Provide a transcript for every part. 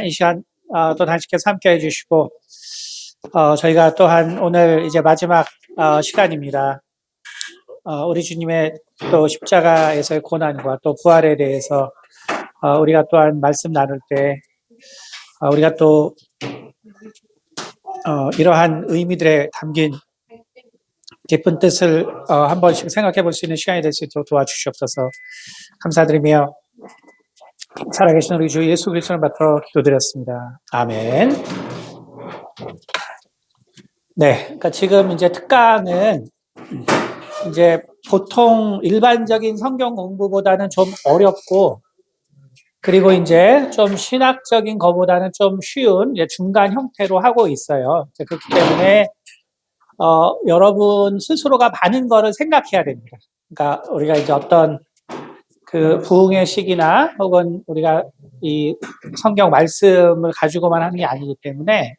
이 시간 또 단식해서 함께 해주시고 저희가 또한 오늘 이제 마지막 시간입니다. 우리 주님의 또 십자가에서의 고난과 또 부활에 대해서 우리가 또한 말씀 나눌 때 우리가 또 이러한 의미들에 담긴 깊은 뜻을 한 번씩 생각해 볼 수 있는 시간이 될 수 있도록 도와주시옵소서. 감사드리며 살아계신 우리 주 예수 그리스도를 받들어 기도드렸습니다. 아멘. 네, 그러니까 지금 이제 특강은 이제 보통 일반적인 성경 공부보다는 좀 어렵고, 그리고 이제 좀 신학적인 것보다는 좀 쉬운 이제 중간 형태로 하고 있어요. 그렇기 때문에 여러분 스스로가 많은 거를 생각해야 됩니다. 그러니까 우리가 이제 어떤 그 부흥의 시기나 혹은 우리가 이 성경 말씀을 가지고만 하는 게 아니기 때문에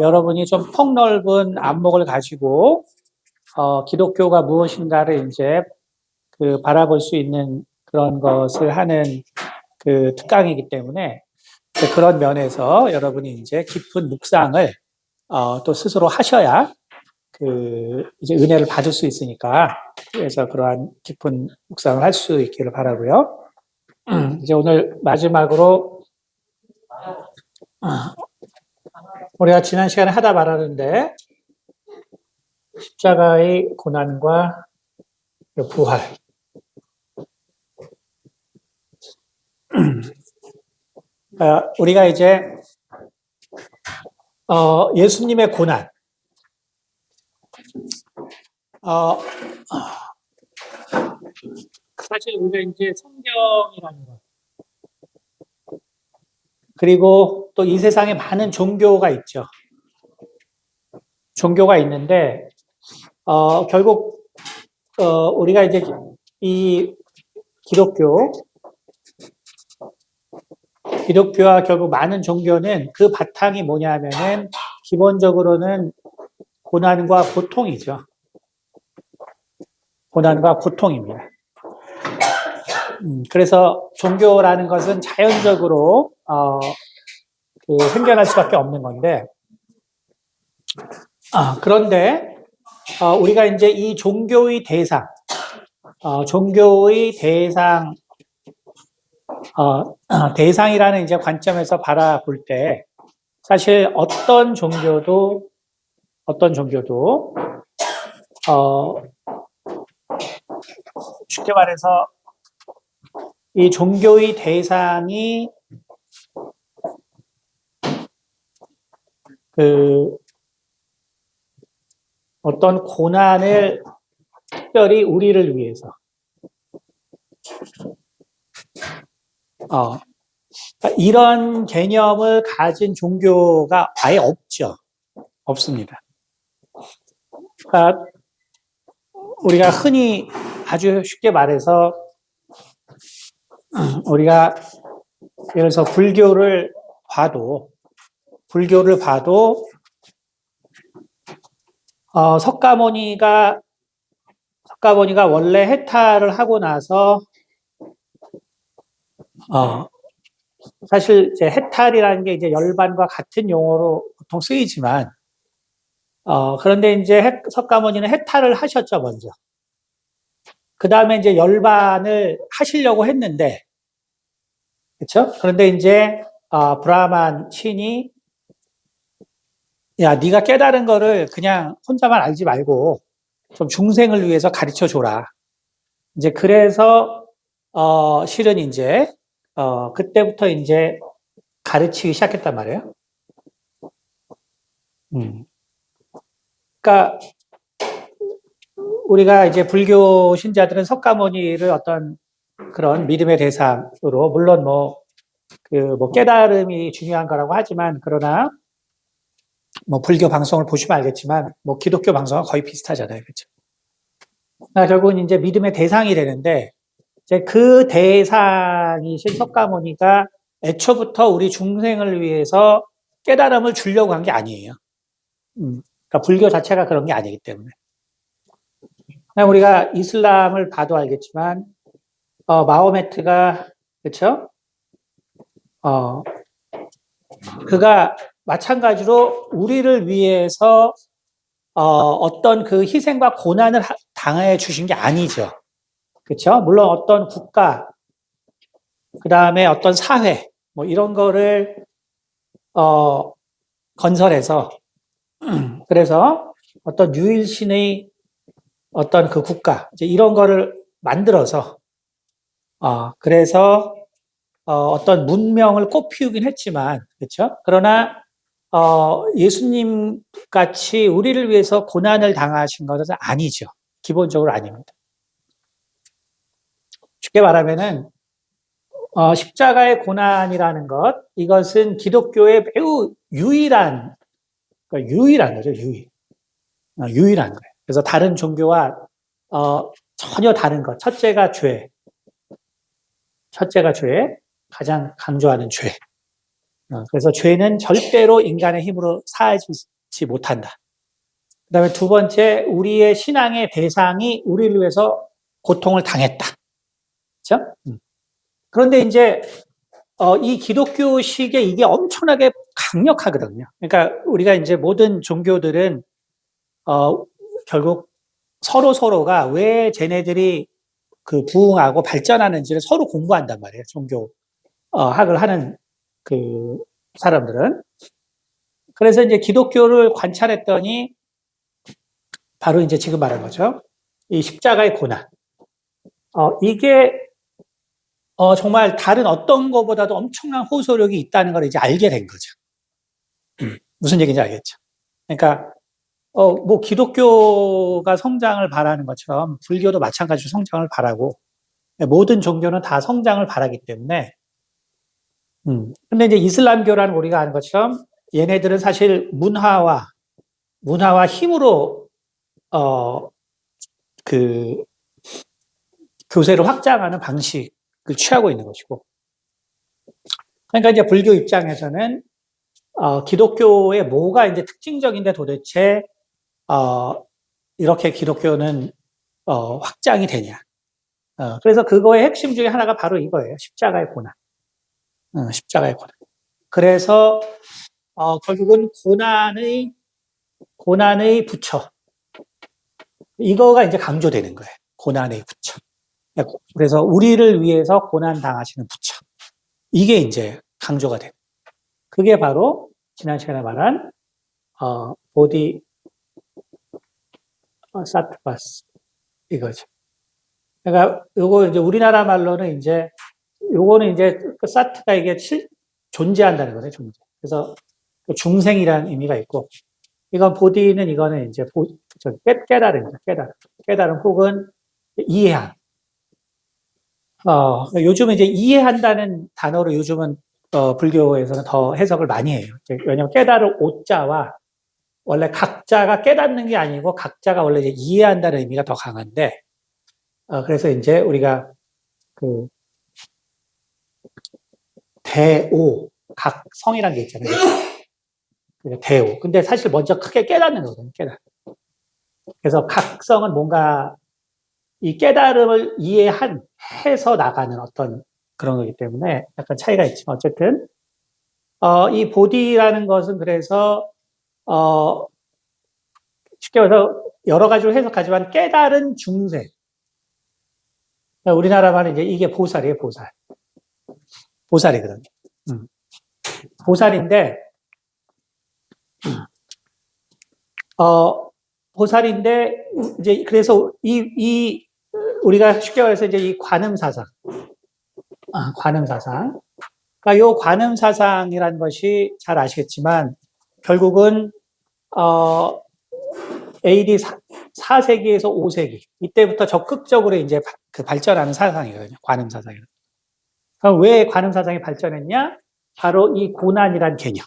여러분이 좀 폭넓은 안목을 가지고 기독교가 무엇인가를 이제 그 바라볼 수 있는 그런 것을 하는 그 특강이기 때문에 그런 면에서 여러분이 이제 깊은 묵상을 또 스스로 하셔야 그 이제 은혜를 받을 수 있으니까, 그래서 그러한 깊은 묵상을 할 수 있기를 바라고요. 이제 오늘 마지막으로 우리가 지난 시간에 하다 말았는데 십자가의 고난과 부활. 우리가 이제 예수님의 고난, 사실 우리가 이제 성경이라는 것, 그리고 또 이 세상에 많은 종교가 있죠. 종교가 있는데 결국 우리가 이제 이 기독교와 결국 많은 종교는 그 바탕이 뭐냐면은 기본적으로는 고난과 고통이죠. 고난과 고통입니다. 그래서 종교라는 것은 자연적으로 생겨날 수밖에 없는 건데, 그런데 우리가 이제 이 종교의 대상이라는 이제 관점에서 바라볼 때 사실 어떤 종교도 쉽게 말해서 이 종교의 대상이 그 어떤 고난을 특별히 우리를 위해서 이런 개념을 가진 종교가 아예 없습니다. 그러니까 우리가 흔히 아주 쉽게 말해서 우리가 예를 들어서 불교를 봐도 석가모니가 원래 해탈을 하고 나서 사실 이제 해탈이라는 게 이제 열반과 같은 용어로 보통 쓰이지만 그런데 이제 석가모니는 해탈을 하셨죠, 먼저. 그 다음에 이제 열반을 하시려고 했는데, 그렇죠? 그런데 이제 브라만 신이 야, 네가 깨달은 거를 그냥 혼자만 알지 말고 좀 중생을 위해서 가르쳐 줘라. 이제 그래서 실은 이제 그때부터 이제 가르치기 시작했단 말이에요. 그러니까 우리가 이제 불교 신자들은 석가모니를 어떤 그런 믿음의 대상으로, 물론 깨달음이 중요한 거라고 하지만, 그러나 불교 방송을 보시면 알겠지만 기독교 방송은 거의 비슷하잖아요, 그렇죠? 그러니까 결국은 이제 믿음의 대상이 되는데, 이제 그 대상이신 석가모니가 애초부터 우리 중생을 위해서 깨달음을 주려고 한 게 아니에요. 그러니까 불교 자체가 그런 게 아니기 때문에. 그냥 우리가 이슬람을 봐도 알겠지만 마호메트가, 그렇죠? 그가 마찬가지로 우리를 위해서 어떤 그 희생과 고난을 당해 주신 게 아니죠. 그렇죠? 물론 어떤 국가, 그 다음에 어떤 사회, 뭐 이런 거를 건설해서 그래서 어떤 유일신의 어떤 그 국가 이제 이런 거를 만들어서 그래서 어떤 문명을 꽃피우긴 했지만 그렇죠? 그러나 예수님 같이 우리를 위해서 고난을 당하신 것은 아니죠. 기본적으로 아닙니다. 쉽게 말하면은 십자가의 고난이라는 것, 이것은 기독교의 매우 유일한, 그러니까 유일한 거죠, 유일한 거예요. 그래서 다른 종교와 전혀 다른 것. 첫째가 죄. 가장 강조하는 죄. 그래서 죄는 절대로 인간의 힘으로 사하지 못한다. 그 다음에 두 번째, 우리의 신앙의 대상이 우리를 위해서 고통을 당했다. 그렇죠? 그런데 이제 이 기독교식의 이게 엄청나게 강력하거든요. 그러니까 우리가 이제 모든 종교들은 결국 서로가 왜 쟤네들이 그 부흥하고 발전하는지를 서로 공부한단 말이에요. 종교 학을 하는 그 사람들은. 그래서 이제 기독교를 관찰했더니 바로 이제 지금 말한 거죠. 이 십자가의 고난. 이게 정말 다른 어떤 것보다도 엄청난 호소력이 있다는 걸 이제 알게 된 거죠. 무슨 얘기인지 알겠죠? 그러니까 뭐 기독교가 성장을 바라는 것처럼 불교도 마찬가지로 성장을 바라고 모든 종교는 다 성장을 바라기 때문에 근데 이제 이슬람교라는 우리가 아는 것처럼 얘네들은 사실 문화와 힘으로 그 교세를 확장하는 방식을 취하고 있는 것이고 그러니까 이제 불교 입장에서는 기독교의 뭐가 이제 특징적인데 도대체 이렇게 기독교는 확장이 되냐. 그래서 그거의 핵심 중에 하나가 바로 이거예요. 십자가의 고난. 십자가의 고난. 그래서 결국은 고난의 부처. 이거가 이제 강조되는 거예요. 고난의 부처. 그래서 우리를 위해서 고난 당하시는 부처. 이게 이제 강조가 돼요. 그게 바로 지난 시간에 말한 보디 사트바스 이거죠. 그러니까 요거 이제 우리나라 말로는 이제 요거는 이제 그 사트가 이게 존재한다는 거네, 존재. 그래서 중생이라는 의미가 있고 이건 보디는 이거는 이제 깨달음이죠, 깨달음 혹은 이해함. 요즘은 이제 이해한다는 단어로 요즘은 불교에서는 더 해석을 많이 해요. 왜냐하면 깨달을 오자와 원래 각자가 깨닫는 게 아니고 각자가 원래 이제 이해한다는 의미가 더 강한데, 그래서 이제 우리가 그 대오, 각성이라는 게 있잖아요. 대오. 근데 사실 먼저 크게 깨닫는 거거든요, 그래서 각성은 뭔가 이 깨달음을 해서 나가는 어떤 그런 거기 때문에 약간 차이가 있지만 어쨌든 이 보디라는 것은 그래서 쉽게 말해서 여러 가지로 해석하지만 깨달은 중생. 우리나라 말은 이제 이게 보살이에요, 보살이거든요. 보살인데 보살인데 이제 그래서 우리가 쉽게 말해서 이제 이 관음사상. 그러니까 요 관음사상이라는 것이 잘 아시겠지만 결국은 AD 4세기에서 5세기 이때부터 적극적으로 이제 그 발전하는 사상이거든요. 관음사상이. 그럼 왜 관음사상이 발전했냐? 바로 이 고난이란 개념.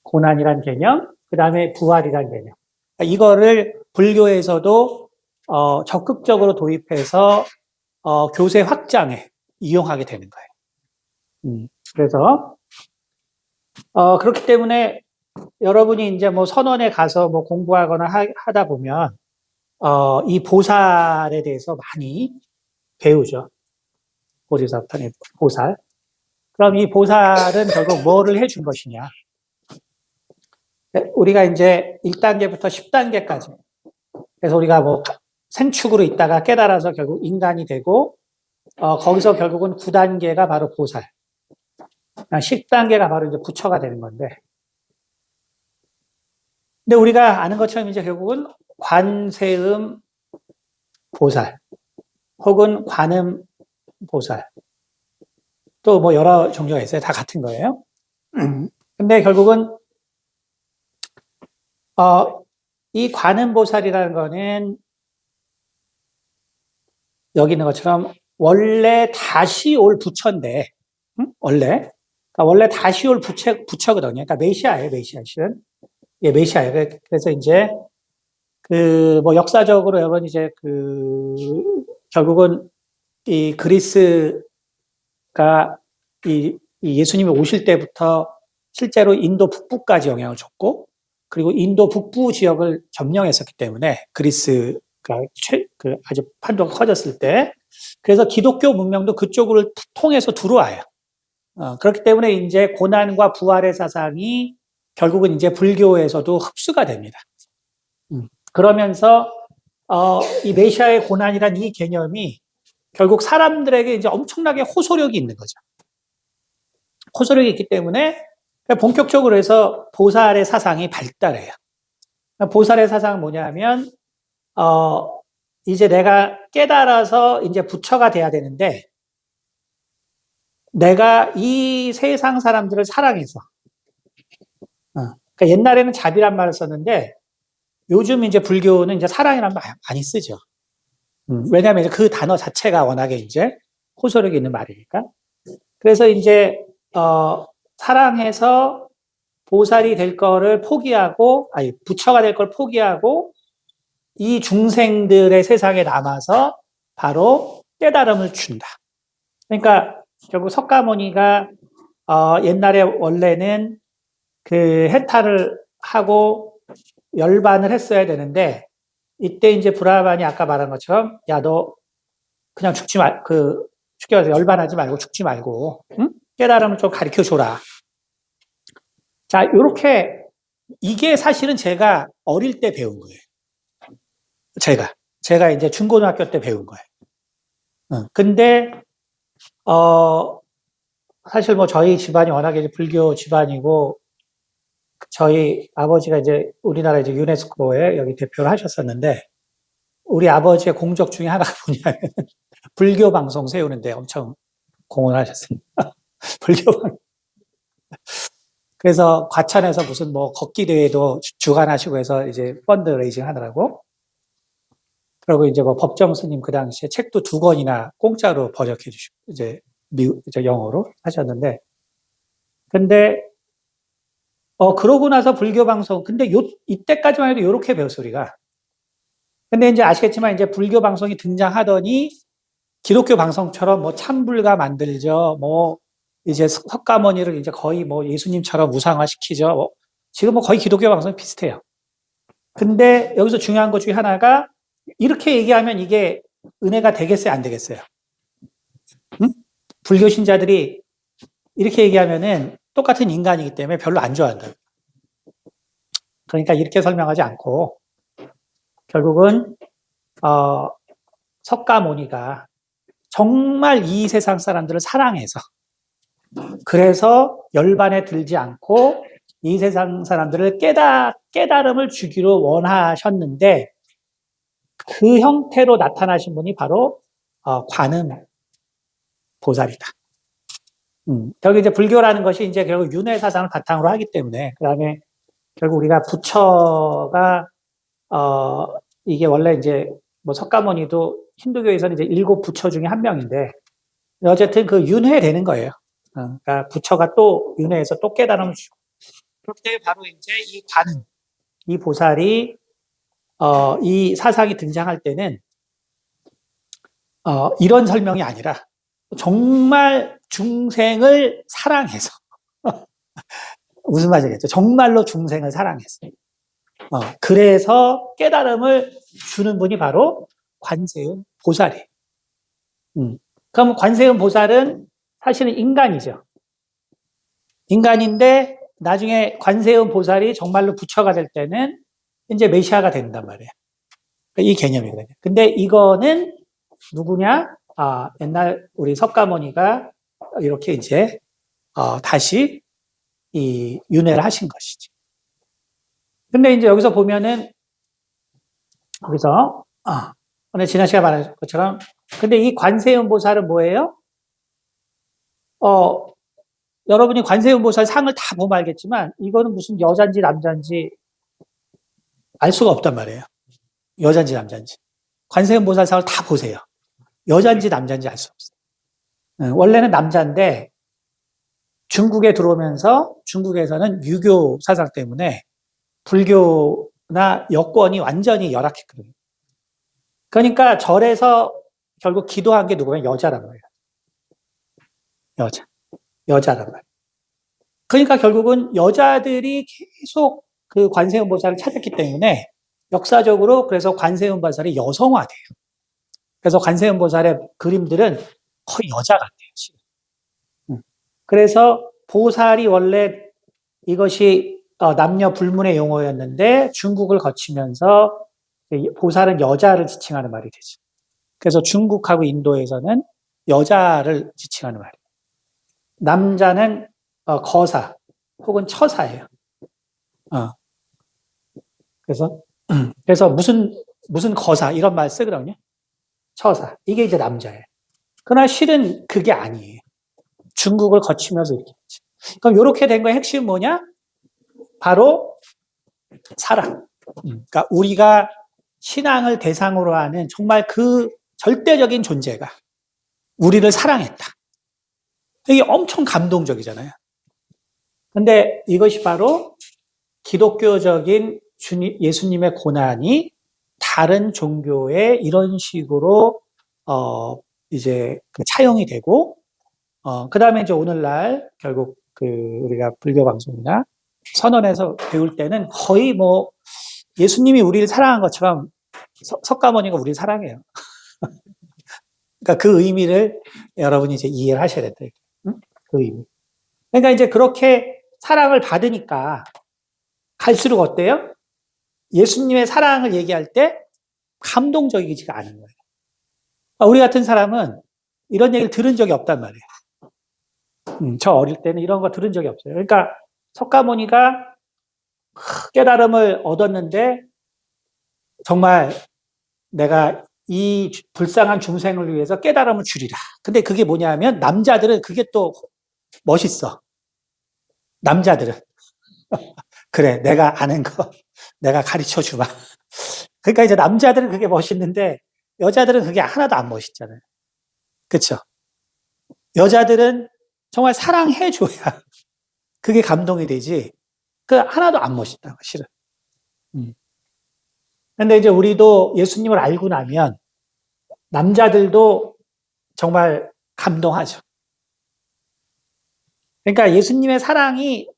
고난이란 개념, 그 다음에 부활이란 개념. 그러니까 이거를 불교에서도 적극적으로 도입해서 교세 확장에 이용하게 되는 거예요. 그래서 그렇기 때문에 여러분이 이제 뭐 선원에 가서 뭐 공부하거나 하다 보면 이 보살에 대해서 많이 배우죠. 보리사탄의 보살. 그럼 이 보살은 결국 뭐를 해준 것이냐? 우리가 이제 1단계부터 10단계까지. 그래서 우리가 뭐 생축으로 있다가 깨달아서 결국 인간이 되고, 거기서 결국은 9단계가 바로 보살. 10단계가 바로 이제 부처가 되는 건데. 근데 우리가 아는 것처럼 이제 결국은 관세음 보살, 혹은 관음 보살. 또 뭐 여러 종류가 있어요. 다 같은 거예요. 근데 결국은, 이 관음 보살이라는 거는 여기 있는 것처럼 원래 다시 올 부처인데, 원래. 그러니까 원래 다시 올 부처거든요. 그러니까 메시아예요, 메시아 실은. 예, 메시아예요. 그래서 이제, 뭐 역사적으로 여러분 이제 결국은 이 그리스가 이 예수님이 오실 때부터 실제로 인도 북부까지 영향을 줬고, 그리고 인도 북부 지역을 점령했었기 때문에 그리스가 아주 판도가 커졌을 때, 그래서 기독교 문명도 그쪽을 통해서 들어와요. 그렇기 때문에 이제 고난과 부활의 사상이 결국은 이제 불교에서도 흡수가 됩니다. 그러면서 이 메시아의 고난이란 이 개념이 결국 사람들에게 이제 엄청나게 호소력이 있는 거죠. 호소력이 있기 때문에 본격적으로 해서 보살의 사상이 발달해요. 보살의 사상은 뭐냐면, 이제 내가 깨달아서 이제 부처가 돼야 되는데, 내가 이 세상 사람들을 사랑해서, 그러니까 옛날에는 자비란 말을 썼는데, 요즘 이제 불교는 이제 사랑이란 말 많이 쓰죠. 왜냐하면 이제 그 단어 자체가 워낙에 이제 호소력이 있는 말이니까. 그래서 이제, 사랑해서 보살이 될 거를 포기하고, 부처가 될 걸 포기하고, 이 중생들의 세상에 남아서 바로 깨달음을 준다. 그러니까 결국 석가모니가 옛날에 원래는 그 해탈을 하고 열반을 했어야 되는데, 이때 이제 브라만이 아까 말한 것처럼, 야, 너 그냥 쉽게 말해서 열반하지 말고 죽지 말고, 응? 깨달음을 좀 가르쳐 줘라. 자, 요렇게, 이게 사실은 제가 어릴 때 배운 거예요. 제가 이제 중고등학교 때 배운 거예요. 근데, 사실 뭐 저희 집안이 워낙에 이제 불교 집안이고, 저희 아버지가 이제 우리나라 이제 유네스코에 여기 대표를 하셨었는데, 우리 아버지의 공적 중에 하나가 뭐냐면, 불교 방송 세우는데 엄청 공헌을 하셨습니다. 불교 방송. 그래서 과천에서 무슨 뭐 걷기 대회도 주관하시고 해서 이제 펀드 레이징 하느라고. 그리고 이제 뭐 법정 스님 그 당시에 책도 2권이나 공짜로 번역해 주시고, 이제 영어로 하셨는데. 근데, 그러고 나서 불교 방송, 근데 이때까지만 해도 요렇게 배웠어, 우리가. 근데 이제 아시겠지만 이제 불교 방송이 등장하더니 기독교 방송처럼 뭐 참불가 만들죠. 뭐 이제 석가모니를 이제 거의 뭐 예수님처럼 우상화시키죠. 지금 뭐 거의 기독교 방송이 비슷해요. 근데 여기서 중요한 것 중에 하나가, 이렇게 얘기하면 이게 은혜가 되겠어요, 안 되겠어요? 응? 불교 신자들이 이렇게 얘기하면은 똑같은 인간이기 때문에 별로 안 좋아한다. 그러니까 이렇게 설명하지 않고, 결국은 석가모니가 정말 이 세상 사람들을 사랑해서, 그래서 열반에 들지 않고 이 세상 사람들을 깨달음을 주기로 원하셨는데, 그 형태로 나타나신 분이 바로 관음 보살이다. 여기 이제 불교라는 것이 이제 결국 윤회 사상을 바탕으로 하기 때문에, 그 다음에 결국 우리가 부처가 이게 원래 이제 뭐 석가모니도 힌두교에서는 이제 7 부처 중에 한 명인데, 어쨌든 그 윤회되는 거예요. 그러니까 부처가 또 윤회해서 또 깨달음을 주고. 그렇기 때문에 바로 이제 이 관음, 이 보살이 이 사상이 등장할 때는 이런 설명이 아니라 정말 중생을 사랑해서 무슨 말이겠죠? 정말로 중생을 사랑해서 그래서 깨달음을 주는 분이 바로 관세음 보살이에요. 그럼 관세음 보살은 사실은 인간이죠. 인간인데 나중에 관세음 보살이 정말로 부처가 될 때는 이제 메시아가 된단 말이에요. 이 개념이거든요. 근데 이거는 누구냐? 옛날 우리 석가모니가 이렇게 이제 다시 이 윤회를 하신 것이지. 근데 이제 여기서 보면은 거기서 오늘 지난 시간에 말한 것처럼 근데 이 관세음보살은 뭐예요? 여러분이 관세음보살 상을 다 보면 알겠지만 이거는 무슨 여잔지 남잔지 알 수가 없단 말이에요. 여잔지 남잔지. 관세음보살 상을 다 보세요. 여잔지 남잔지 알 수 없어요. 원래는 남자인데 중국에 들어오면서 중국에서는 유교 사상 때문에 불교나 여권이 완전히 열악했거든요. 그러니까 절에서 결국 기도한 게 누구냐? 여자란 말이에요. 여자란 말이에요. 그러니까 결국은 여자들이 계속 그 관세음보살을 찾았기 때문에 역사적으로 그래서 관세음보살이 여성화돼요. 그래서 관세음보살의 그림들은 거의 여자 같아요. 그래서 보살이 원래 이것이 남녀 불문의 용어였는데 중국을 거치면서 보살은 여자를 지칭하는 말이 되죠. 그래서 중국하고 인도에서는 여자를 지칭하는 말이에요. 남자는 거사 혹은 처사예요. 그래서 무슨 거사 이런 말 쓰거든요. 처사 이게 이제 남자예요. 그러나 실은 그게 아니에요. 중국을 거치면서 이렇게 됐죠. 그럼 이렇게 된 거의 핵심은 뭐냐? 바로 사랑. 그러니까 우리가 신앙을 대상으로 하는 정말 그 절대적인 존재가 우리를 사랑했다. 이게 엄청 감동적이잖아요. 근데 이것이 바로 기독교적인 예수님의 고난이 다른 종교에 이런 식으로 이제 차용이 되고 그 다음에 이제 오늘날 결국 그 우리가 불교 방송이나 선언에서 배울 때는 거의 뭐 예수님이 우리를 사랑한 것처럼 석가모니가 우리를 사랑해요. 그러니까 그 의미를 여러분이 이제 이해를 하셔야 된다. 응? 그 의미. 그러니까 이제 그렇게 사랑을 받으니까 갈수록 어때요? 예수님의 사랑을 얘기할 때 감동적이지가 않은 거예요. 우리 같은 사람은 이런 얘기를 들은 적이 없단 말이에요. 저 어릴 때는 이런 거 들은 적이 없어요. 그러니까 석가모니가 깨달음을 얻었는데 정말 내가 이 불쌍한 중생을 위해서 깨달음을 주리라. 근데 그게 뭐냐면 남자들은 그게 또 멋있어. 남자들은. 그래, 내가 아는 거 내가 가르쳐 주마. 그러니까 이제 남자들은 그게 멋있는데 여자들은 그게 하나도 안 멋있잖아요. 그렇죠? 여자들은 정말 사랑해 줘야 그게 감동이 되지. 그 하나도 안 멋있다, 실은. 근데 이제 우리도 예수님을 알고 나면 남자들도 정말 감동하죠. 그러니까 예수님의 사랑이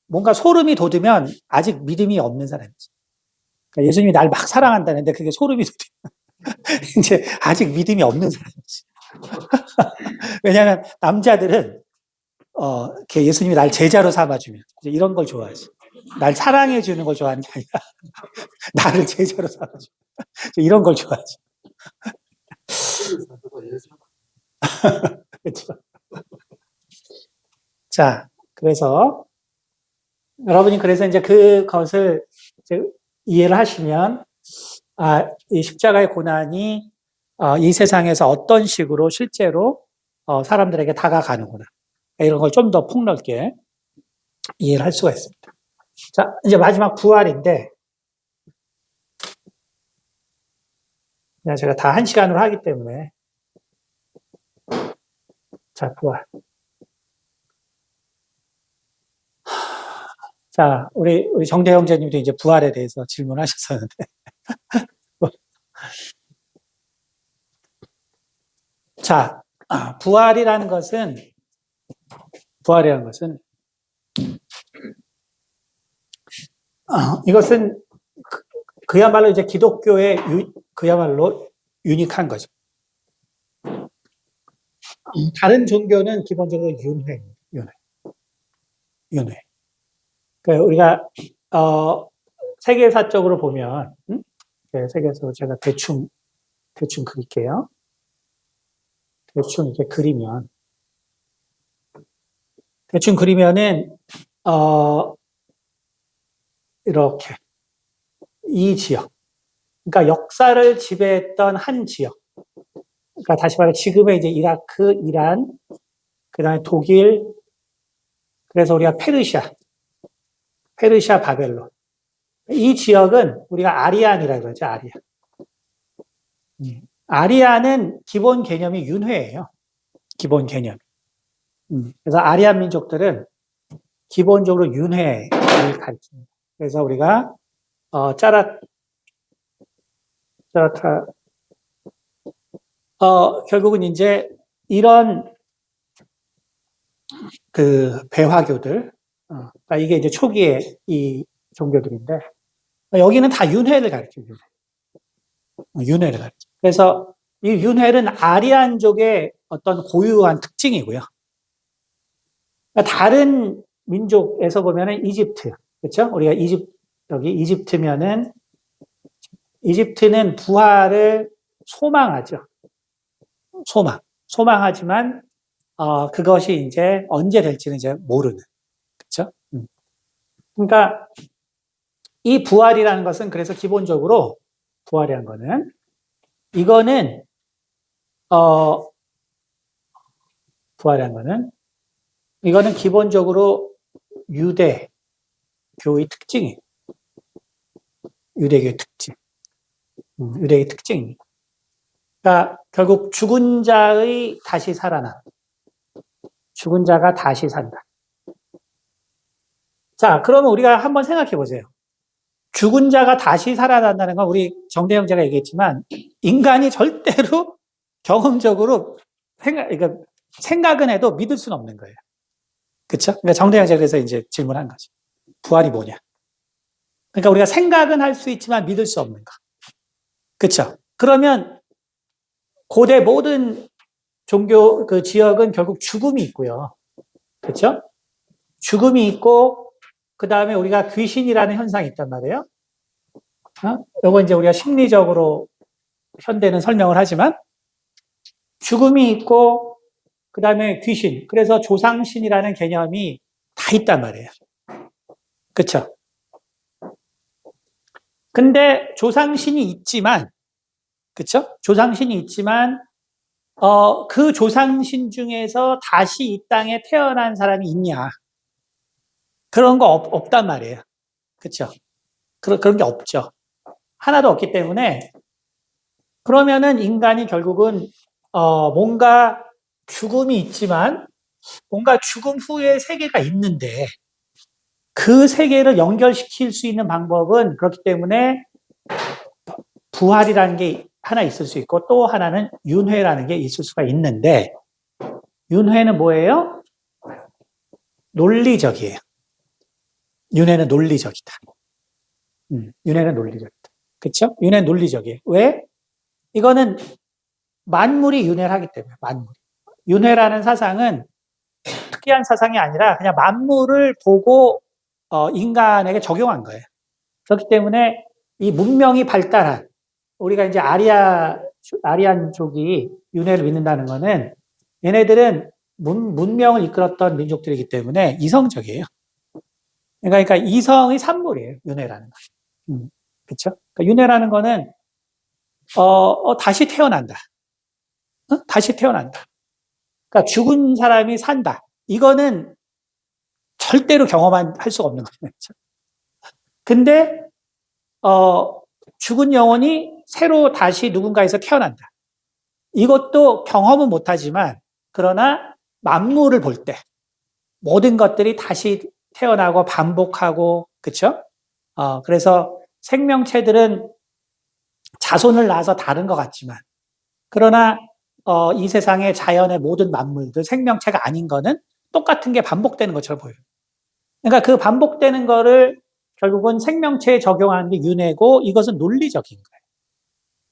뭔가 소름이 돋으면 아직 믿음이 없는 사람이지. 그러니까 예수님이 날 막 사랑한다는데 그게 소름이 돋으면 이제 아직 믿음이 없는 사람이지. 왜냐하면 남자들은 예수님이 날 제자로 삼아주면 이제 이런 걸 좋아하지. 날 사랑해 주는 걸 좋아하는 게 아니라 나를 제자로 삼아주면 이런 걸 좋아하지. 그렇죠. 자, 그래서 여러분이 그래서 이제 그것을 이제 이해를 하시면 이 십자가의 고난이 이 세상에서 어떤 식으로 실제로 사람들에게 다가가는구나. 이런 걸 좀 더 폭넓게 이해를 할 수가 있습니다. 자, 이제 마지막 부활인데 그냥 제가 다 1시간으로 하기 때문에 자, 부활. 자, 우리 정대 형제님도 이제 부활에 대해서 질문하셨었는데 자, 부활이라는 것은 이것은 그야말로 이제 기독교의 그야말로 유니크한 거죠. 다른 종교는 기본적으로 윤회. 윤회. 그 우리가 세계사적으로 보면, 네, 세계에서 제가 대충 그릴게요. 대충 그리면은 이렇게 이 지역, 그러니까 역사를 지배했던 한 지역. 그러니까 다시 말해 지금의 이제 이라크, 이란, 그다음에 독일, 그래서 우리가 페르시아, 바벨론. 이 지역은 우리가 아리안이라고 그러죠, 아리안. 아리안은 기본 개념이 윤회예요. 기본 개념. 그래서 아리안 민족들은 기본적으로 윤회를 가르칩니다. 그래서 우리가 짜라타 결국은 이제 이런 그 배화교들, 그러니까 이게 이제 초기의 이 종교들인데 여기는 다 윤회를 가르쳐요. 윤회를 가르쳐. 그래서 이 윤회는 아리안족의 어떤 고유한 특징이고요. 그러니까 다른 민족에서 보면은 이집트, 그렇죠? 우리가 여기 이집트는 부활을 소망하죠. 소망하지만 그것이 이제 언제 될지는 이제 모르는, 그렇죠? 그러니까 이 부활이라는 것은 그래서 기본적으로 부활이라는 거는 이거는 이거는 기본적으로 유대교의 특징이에요. 유대교의 특징입니다. 그러니까 결국 죽은 자가 다시 산다. 자, 그러면 우리가 한번 생각해 보세요. 죽은 자가 다시 살아난다는 건 우리 정대 형제가 얘기했지만 인간이 절대로 경험적으로 그러니까 생각은 해도 믿을 수는 없는 거예요. 그렇죠? 그러니까 정대 형제가 그래서 이제 질문한 거죠. 부활이 뭐냐? 그러니까 우리가 생각은 할 수 있지만 믿을 수 없는 거. 그렇죠? 그러면 고대 모든 종교 그 지역은 결국 죽음이 있고요. 그렇죠? 죽음이 있고 그다음에 우리가 귀신이라는 현상이 있단 말이에요. 요거 이제 우리가 심리적으로 현대는 설명을 하지만 죽음이 있고 그다음에 귀신. 그래서 조상신이라는 개념이 다 있단 말이에요. 그렇죠? 근데 조상신이 있지만 그렇죠? 조상신이 있지만 그 조상신 중에서 다시 이 땅에 태어난 사람이 있냐? 그런 거 없단 말이에요. 그렇죠? 그런 게 없죠. 하나도 없기 때문에 그러면은 인간이 결국은 뭔가 죽음이 있지만 뭔가 죽음 후에 세계가 있는데 그 세계를 연결시킬 수 있는 방법은 그렇기 때문에 부활이라는 게 하나 있을 수 있고 또 하나는 윤회라는 게 있을 수가 있는데 윤회는 뭐예요? 논리적이에요. 윤회는 논리적이다. 윤회는 논리적이다. 그렇죠? 윤회는 논리적이에요. 왜? 이거는 만물이 윤회를 하기 때문에 만물. 윤회라는 사상은 특이한 사상이 아니라 그냥 만물을 보고 인간에게 적용한 거예요. 그렇기 때문에 이 문명이 발달한 우리가 이제 아리안족이 윤회를 믿는다는 거는 얘네들은 문명을 이끌었던 민족들이기 때문에 이성적이에요. 그러니까 이성의 산물이에요. 윤회라는 거. 그렇죠? 그러니까 윤회라는 거는 다시 태어난다. 다시 태어난다. 그러니까 죽은 사람이 산다. 이거는 절대로 할 수가 없는 거죠. 그렇죠? 근데 죽은 영혼이 새로 다시 누군가에서 태어난다. 이것도 경험은 못하지만 그러나 만물을 볼 때 모든 것들이 다시 태어나고 반복하고 그렇죠? 그래서 생명체들은 자손을 낳아서 다른 것 같지만 그러나 이 세상의 자연의 모든 만물들 생명체가 아닌 거는 똑같은 게 반복되는 것처럼 보여요. 그러니까 그 반복되는 거를 결국은 생명체에 적용하는 게 윤회고 이것은 논리적인 거예요.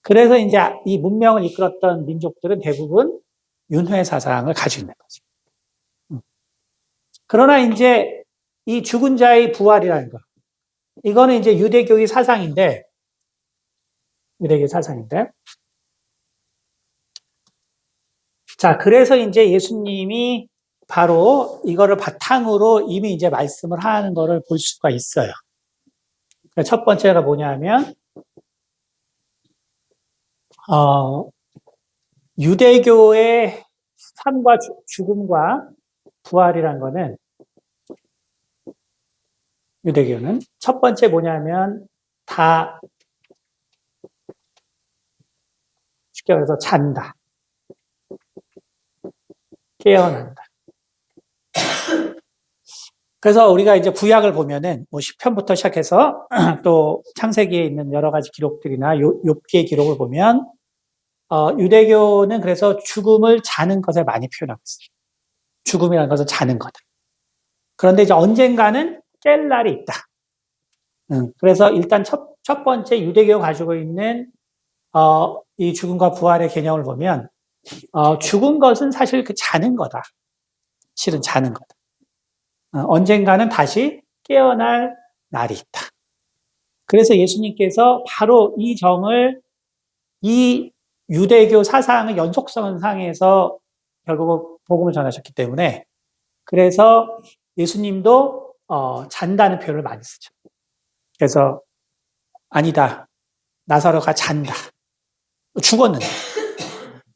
그래서 이제 이 문명을 이끌었던 민족들은 대부분 윤회 사상을 가지고 있는 거죠. 그러나 이제 이 죽은 자의 부활이라는 거. 이거는 이제 유대교의 사상인데, 자, 그래서 이제 예수님이 바로 이거를 바탕으로 이미 이제 말씀을 하는 거를 볼 수가 있어요. 첫 번째가 뭐냐면, 유대교의 삶과 죽음과 부활이란 거는, 유대교는 첫 번째 뭐냐면, 다 쉽게 말해서 잔다. 깨어난다. 그래서 우리가 이제 구약을 보면은 뭐 시편부터 시작해서 또 창세기에 있는 여러 가지 기록들이나 욥기의 기록을 보면 유대교는 그래서 죽음을 자는 것을 많이 표현하고 있어요. 죽음이라는 것은 자는 거다. 그런데 이제 언젠가는 깰 날이 있다. 그래서 일단 첫 번째 유대교가 가지고 있는 이 죽음과 부활의 개념을 보면 죽은 것은 사실 그 자는 거다. 실은 자는 거다. 언젠가는 다시 깨어날 날이 있다. 그래서 예수님께서 바로 이 점을 이 유대교 사상의 연속성 상에서 결국 복음을 전하셨기 때문에 그래서 예수님도 잔다는 표현을 많이 쓰죠. 그래서 아니다. 나사로가 잔다.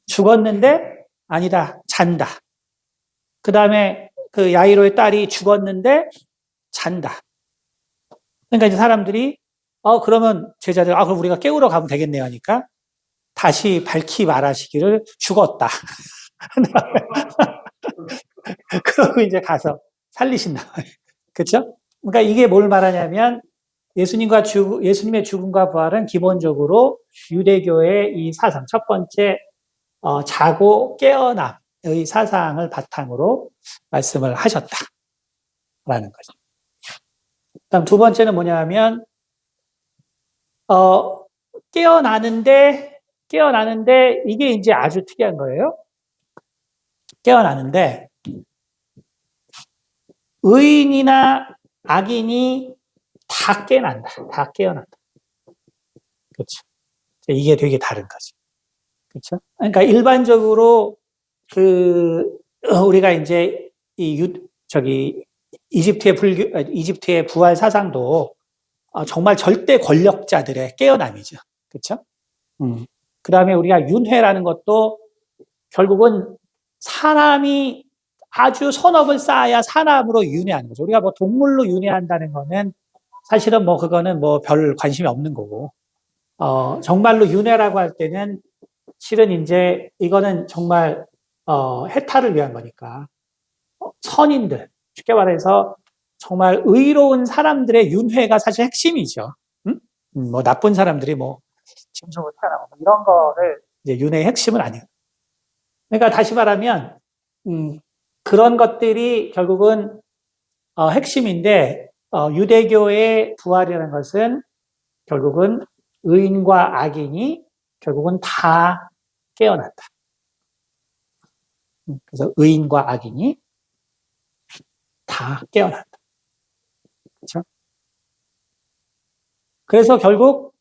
죽었는데 아니다. 잔다. 그 다음에 그 야이로의 딸이 죽었는데 잔다. 그러니까 이제 사람들이 그러면 제자들 그럼 우리가 깨우러 가면 되겠네요 하니까 다시 밝히 말하시기를 죽었다. 그러고 이제 가서 살리신다. 그렇죠? 그러니까 이게 뭘 말하냐면 예수님의 죽음과 부활은 기본적으로 유대교의 이 사상, 첫 번째 자고 깨어남의 사상을 바탕으로 말씀을 하셨다라는 거죠. 그다음 두 번째는 뭐냐면 깨어나는데 이게 이제 아주 특이한 거예요. 깨어나는데 의인이나 악인이 다 깨어난다. 그렇죠. 이게 되게 다른 거죠. 그렇죠? 그러니까 일반적으로 우리가 이제 이집트의 부활 사상도 정말 절대 권력자들의 깨어남이죠. 그렇죠? 그다음에 우리가 윤회라는 것도 결국은 사람이 아주 선업을 쌓아야 사람으로 윤회하는 거죠. 우리가 뭐 동물로 윤회한다는 거는 사실은 뭐 그거는 뭐 별 관심이 없는 거고, 정말로 윤회라고 할 때는 실은 이제 이거는 정말 해탈을 위한 거니까 선인들, 쉽게 말해서 정말 의로운 사람들의 윤회가 사실 핵심이죠. 뭐 나쁜 사람들이 뭐 짐승으로 태어나고 이런 거를 이제 윤회의 핵심은 아니에요. 그러니까 다시 말하면 그런 것들이 결국은 핵심인데 유대교의 부활이라는 것은 결국은 의인과 악인이 결국은 다 깨어난다. 그래서 의인과 악인이 다 깨어난다. 그렇죠? 그래서 결국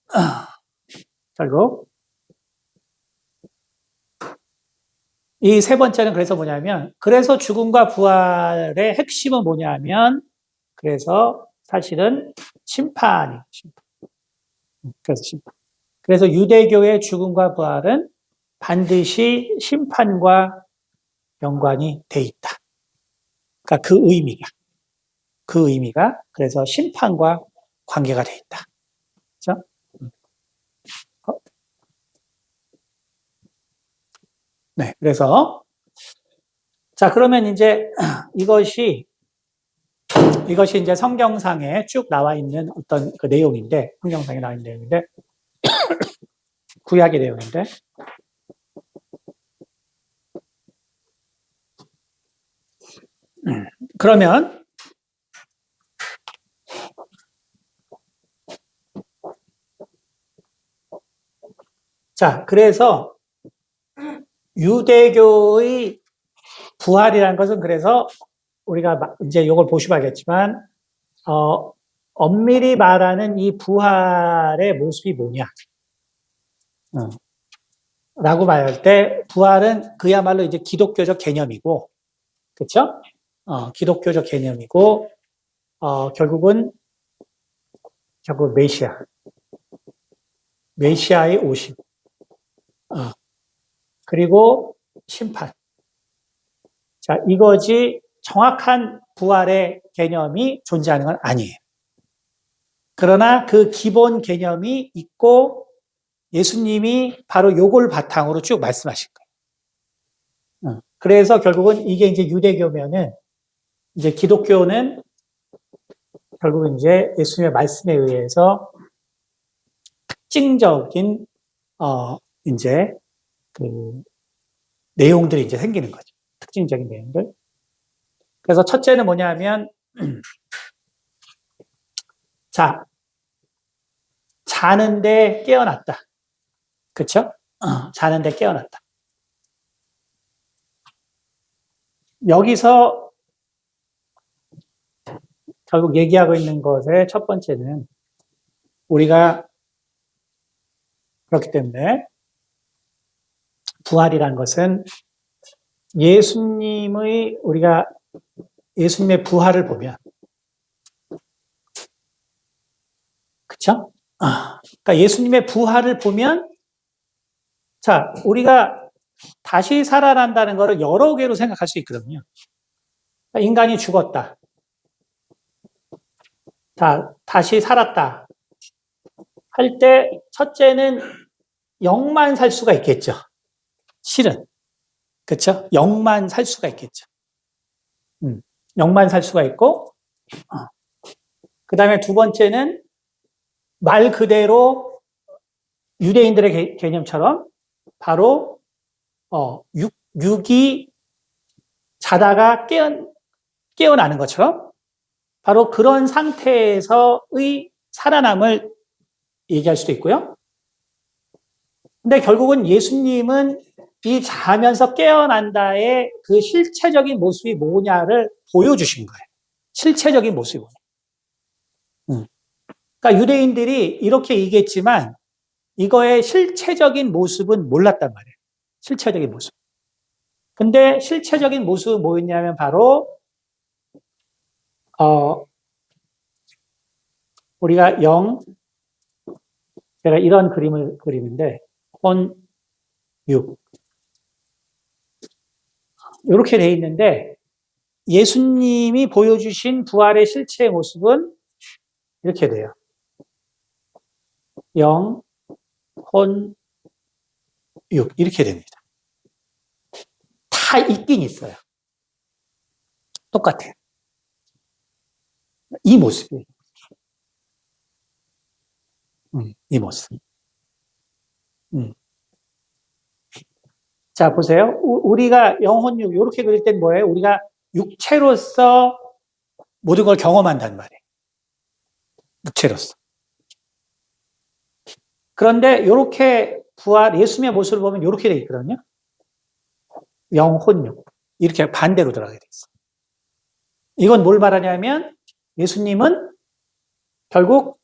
이 세 번째는 그래서 뭐냐면 그래서 죽음과 부활의 핵심은 뭐냐면 그래서 사실은 심판이에요. 그래서 유대교의 죽음과 부활은 반드시 심판과 연관이 돼 있다. 그러니까 그 의미가 그래서 심판과 관계가 돼 있다. 그렇죠? 네, 그래서 자 그러면 이제 이것이 이제 성경상에 쭉 나와 있는 어떤 그 내용인데 성경상에 나와 있는 내용인데 구약의 내용인데 그러면 자 그래서 유대교의 부활이라는 것은 그래서 우리가 이제 이걸 보시면 알겠지만 엄밀히 말하는 이 부활의 모습이 뭐냐? 라고 말할 때, 부활은 그야말로 이제 기독교적 개념이고, 그쵸? 기독교적 개념이고, 결국 메시아의 오심, 그리고 심판. 자, 이거지 정확한 부활의 개념이 존재하는 건 아니에요. 그러나 그 기본 개념이 있고 예수님이 바로 요걸 바탕으로 쭉 말씀하신 거예요. 그래서 결국은 이게 이제 유대교면은 이제 기독교는 결국은 이제 예수님의 말씀에 의해서 특징적인 이제 그 내용들이 이제 생기는 거죠. 특징적인 내용들. 그래서 첫째는 뭐냐면 자, 자는데 깨어났다. 그쵸? 자는데 깨어났다. 여기서 결국 얘기하고 있는 것의 첫 번째는 우리가 그렇기 때문에 부활이란 것은 우리가 예수님의 부활을 보면, 그쵸? 그러니까 예수님의 부활을 보면, 자, 우리가 다시 살아난다는 것을 여러 개로 생각할 수 있거든요. 그러니까 인간이 죽었다. 다시 살았다. 할 때, 첫째는 영만 살 수가 있겠죠. 실은. 그쵸? 영만 살 수가 있겠죠. 영만 살 수가 있고, 그 다음에 두 번째는 말 그대로 유대인들의 개념처럼 바로, 육이 자다가 깨어나는 것처럼 바로 그런 상태에서의 살아남을 얘기할 수도 있고요. 근데 결국은 예수님은 이 자면서 깨어난다의 그 실체적인 모습이 뭐냐를 보여주신 거예요. 실체적인 모습이 뭐냐. 그러니까 유대인들이 이렇게 얘기했지만 이거의 실체적인 모습은 몰랐단 말이에요. 실체적인 모습. 근데 실체적인 모습은 뭐였냐면 바로 우리가 제가 이런 그림을 그리는데 혼육 이렇게 돼 있는데 예수님이 보여주신 부활의 실체의 모습은 이렇게 돼요. 영, 혼, 육 이렇게 됩니다. 다 있긴 있어요. 똑같아요. 이 모습이에요. 이 모습. 자, 보세요. 우리가 영혼육 이렇게 그릴 땐 뭐예요? 우리가 육체로서 모든 걸 경험한단 말이에요. 육체로서. 그런데 이렇게 예수님의 모습을 보면 이렇게 돼 있거든요. 영혼육. 이렇게 반대로 들어가게 돼 있어요. 이건 뭘 말하냐면 예수님은 결국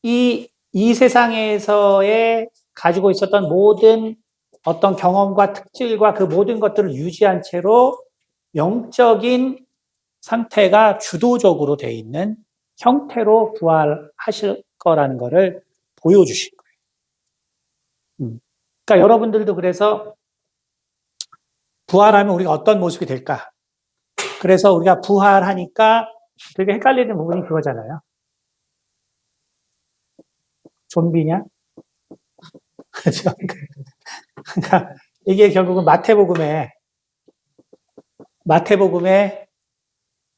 이 세상에서의 가지고 있었던 모든 어떤 경험과 특질과 그 모든 것들을 유지한 채로 영적인 상태가 주도적으로 돼 있는 형태로 부활하실 거라는 것을 보여주신 거예요. 그러니까 여러분들도 그래서 부활하면 우리가 어떤 모습이 될까? 그래서 우리가 부활하니까 되게 헷갈리는 부분이 그거잖아요. 좀비냐? 그렇죠? 그러니까 이게 결국은 마태복음에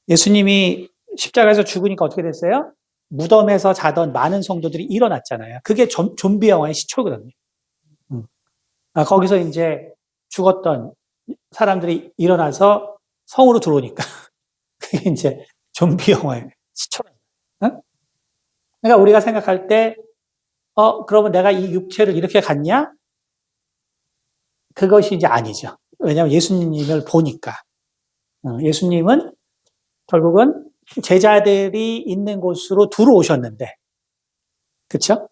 예수님이 십자가에서 죽으니까 어떻게 됐어요? 무덤에서 자던 많은 성도들이 일어났잖아요. 그게 좀비 영화의 시초거든요. 거기서 이제 죽었던 사람들이 일어나서 성으로 들어오니까 그게 이제 좀비 영화의 시초라는 거예요. 그러니까 우리가 생각할 때 그러면 내가 이 육체를 이렇게 갖냐? 그것이 이제 아니죠. 왜냐하면 예수님을 보니까. 예수님은 결국은 제자들이 있는 곳으로 들어오셨는데, 그쵸?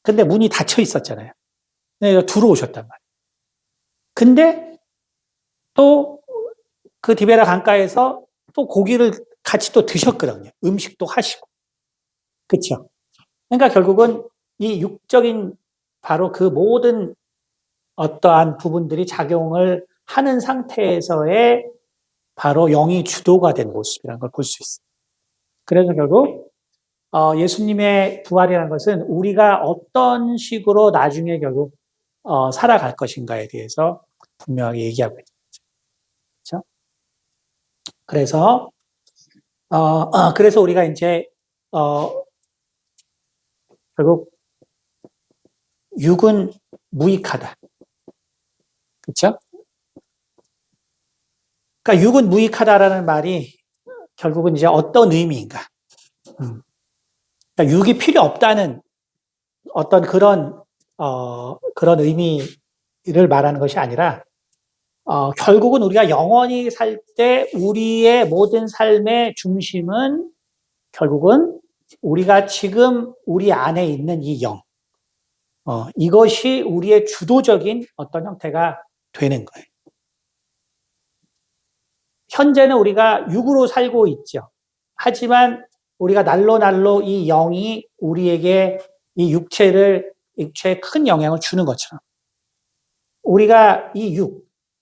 근데 문이 닫혀 있었잖아요. 네, 들어오셨단 말이에요. 근데 또 그 디베라 강가에서 또 고기를 같이 또 드셨거든요. 음식도 하시고. 그쵸? 그러니까 결국은 이 육적인 바로 그 모든 어떠한 부분들이 작용을 하는 상태에서의 바로 영이 주도가 된 모습이라는 걸 볼 수 있어요. 그래서 결국 예수님의 부활이라는 것은 우리가 어떤 식으로 나중에 결국 살아갈 것인가에 대해서 분명하게 얘기하고 있죠. 그렇죠? 그래서 그래서 우리가 이제 어, 결국 육은 무익하다. 그렇죠? 그러니까 육은 무익하다라는 말이 결국은 이제 어떤 의미인가? 그러니까 육이 필요 없다는 어떤 그런 의미를 말하는 것이 아니라 결국은 우리가 영원히 살 때 우리의 모든 삶의 중심은 결국은 우리가 지금 우리 안에 있는 이 영, 이것이 우리의 주도적인 어떤 형태가 되는 거예요. 현재는 우리가 육으로 살고 있죠. 하지만 우리가 날로 이 영이 우리에게 이 육체에 큰 영향을 주는 것처럼 우리가 이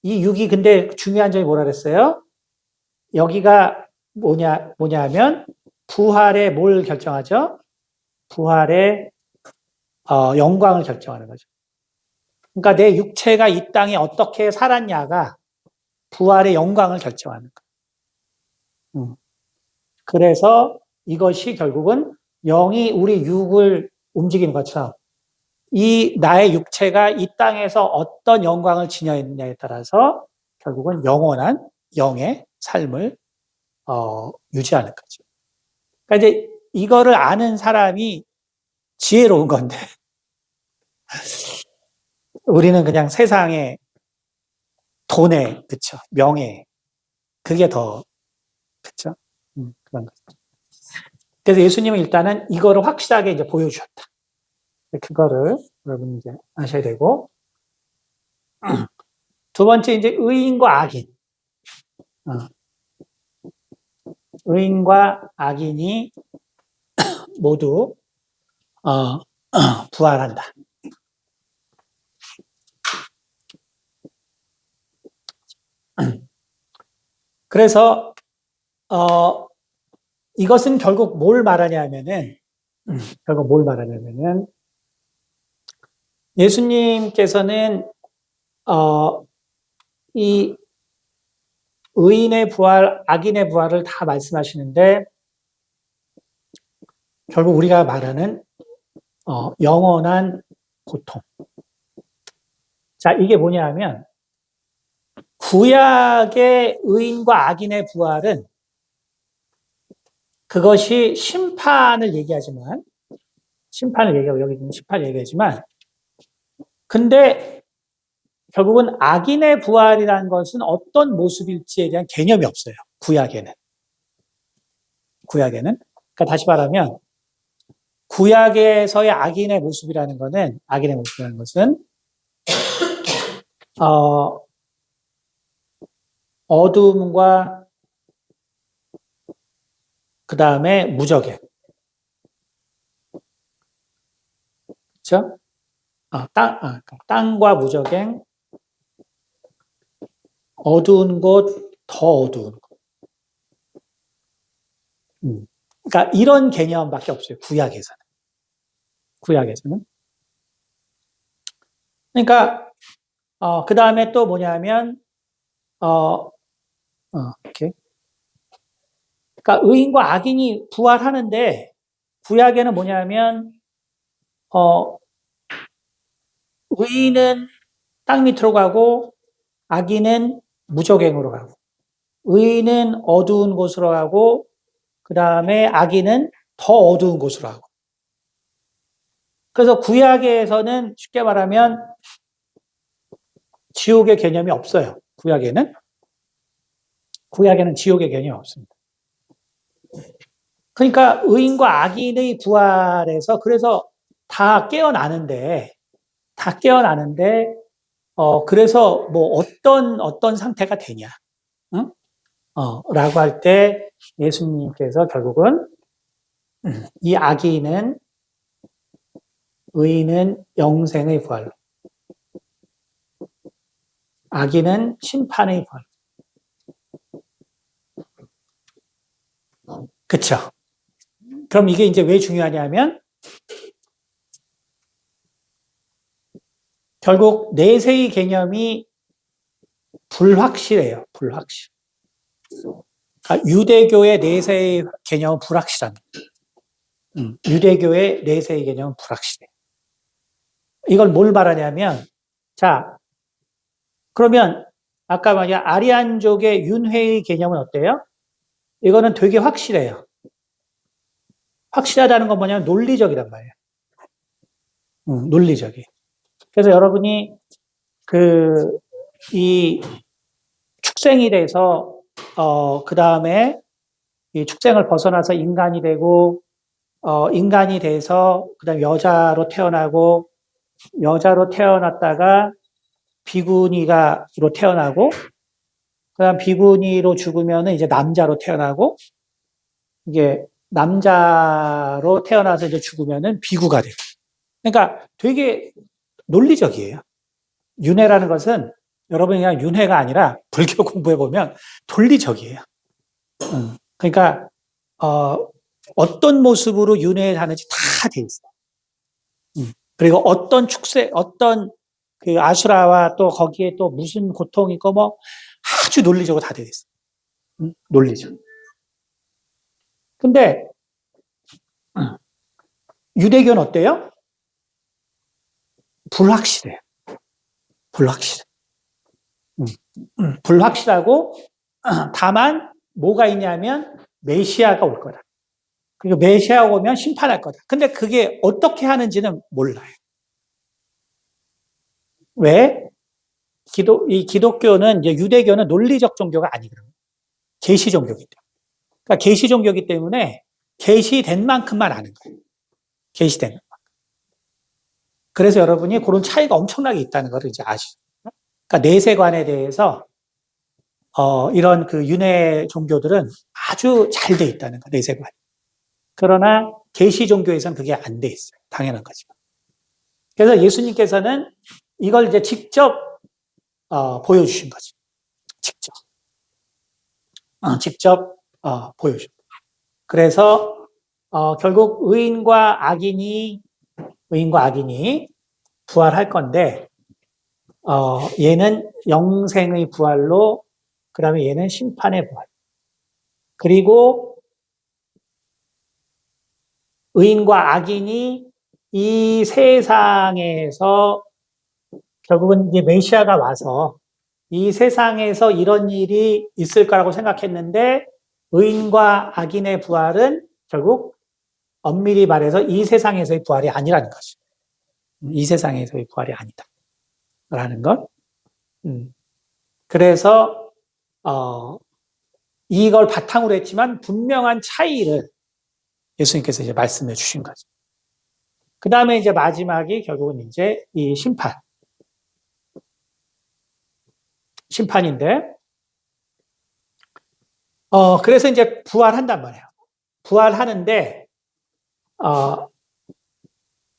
육이 근데 중요한 점이 뭐라 그랬어요? 여기가 뭐냐 하면 부활의 뭘 결정하죠? 부활의 영광을 결정하는 거죠. 그러니까 내 육체가 이 땅에 어떻게 살았냐가 부활의 영광을 결정하는 거예요. 그래서 이것이 결국은 영이 우리 육을 움직이는 것처럼 이 나의 육체가 이 땅에서 어떤 영광을 지녀있느냐에 따라서 결국은 영원한 영의 삶을 유지하는 거죠. 그러니까 이제 이거를 아는 사람이 지혜로운 건데 우리는 그냥 세상에 돈에 그쵸 명예 그게 더 그쵸 그런 거죠. 그래서 예수님은 일단은 이거를 확실하게 이제 보여주셨다. 그거를 여러분 이제 아셔야 되고 두 번째 이제 의인과 악인. 의인과 악인이 모두 부활한다. 그래서 이것은 결국 뭘 말하냐면은 예수님께서는 이 의인의 부활, 악인의 부활을 다 말씀하시는데 결국 우리가 말하는 영원한 고통. 자, 이게 뭐냐 하면 구약의 의인과 악인의 부활은 그것이 심판을 얘기하고 여기 심판을 얘기하지만 근데 결국은 악인의 부활이라는 것은 어떤 모습일지에 대한 개념이 없어요. 구약에는. 그러니까 다시 말하면 구약에서의 악인의 모습이라는 것은 어둠과 그 다음에 무적행. 그렇죠? 땅과 무적행, 어두운 곳, 더 어두운 곳. 그러니까 이런 개념밖에 없어요. 구약에서는. 그러니까 그 다음에 또 뭐냐면 이렇게. 그러니까 의인과 악인이 부활하는데 구약에는 뭐냐면 의인은 땅 밑으로 가고 악인은 무적행으로 가고 의인은 어두운 곳으로 가고 그 다음에 악인은 더 어두운 곳으로 가고 그래서 구약에서는 쉽게 말하면 지옥의 개념이 없어요. 구약에는 지옥의 개념이 없습니다. 그러니까 의인과 악인의 부활에서 그래서 다 깨어나는데 그래서 뭐 어떤 상태가 되냐, 응? 라고 할 때 예수님께서 결국은 이 악인은 의인은 영생의 부활, 악인은 심판의 부활. 그쵸? 그럼 이게 이제 왜 중요하냐면 결국 내세의 개념이 불확실해요. 불확실. 그러니까 유대교의 내세의 개념은 불확실합니다. 유대교의 내세의 개념은 불확실해. 이걸 뭘 말하냐면, 자, 그러면 아까 말이야 아리안족의 윤회의 개념은 어때요? 이거는 되게 확실해요. 확실하다는 건 뭐냐면 논리적이란 말이에요. 논리적이. 그래서 여러분이 이 축생이 돼서 그 다음에 이 축생을 벗어나서 인간이 되고 인간이 돼서 그다음 여자로 태어났다가 비구니가로 태어나고 그다음 비구니로 죽으면은 이제 남자로 태어나고 이게 남자로 태어나서 이제 죽으면은 비구가 돼요. 그러니까 되게 논리적이에요. 윤회라는 것은 여러분이 그냥 윤회가 아니라 불교 공부해 보면 논리적이에요. 그러니까 어떤 모습으로 윤회하는지 다 돼 있어요. 그리고 어떤 그 아수라와 또 거기에 또 무슨 고통이 있고 뭐 아주 논리적으로 다 되어 있어요. 논리적. 근데 유대교는 어때요? 불확실해요. 불확실해. 불확실하고 다만 뭐가 있냐면 메시아가 올 거다. 그리고 메시아가 오면 심판할 거다. 근데 그게 어떻게 하는지는 몰라요. 왜? 이 기독교는 이제 유대교는 논리적 종교가 아니거든요. 계시 종교기 때문에. 그러니까 계시 종교기 때문에 계시된 만큼만 아는 거예요. 계시된. 그래서 여러분이 그런 차이가 엄청나게 있다는 걸 이제 아시죠. 그러니까 내세관에 대해서 이런 그 윤회 종교들은 아주 잘 돼 있다는 거, 내세관. 그러나 계시 종교에서는 그게 안 돼 있어요. 당연한 거지만. 그래서 예수님께서는 이걸 이제 직접 보여주신 거죠. 직접 보여주신. 그래서 결국 의인과 악인이 부활할 건데 얘는 영생의 부활로, 그 다음에 얘는 심판의 부활. 그리고 의인과 악인이 이 세상에서 결국은 이제 메시아가 와서 이 세상에서 이런 일이 있을 거라고 생각했는데 의인과 악인의 부활은 결국 엄밀히 말해서 이 세상에서의 부활이 아니라는 거죠. 이 세상에서의 부활이 아니다. 라는 것. 그래서 이걸 바탕으로 했지만 분명한 차이를 예수님께서 이제 말씀해 주신 거죠. 그 다음에 이제 마지막이 결국은 이제 이 심판인데, 그래서 이제 부활한단 말이에요. 부활하는데,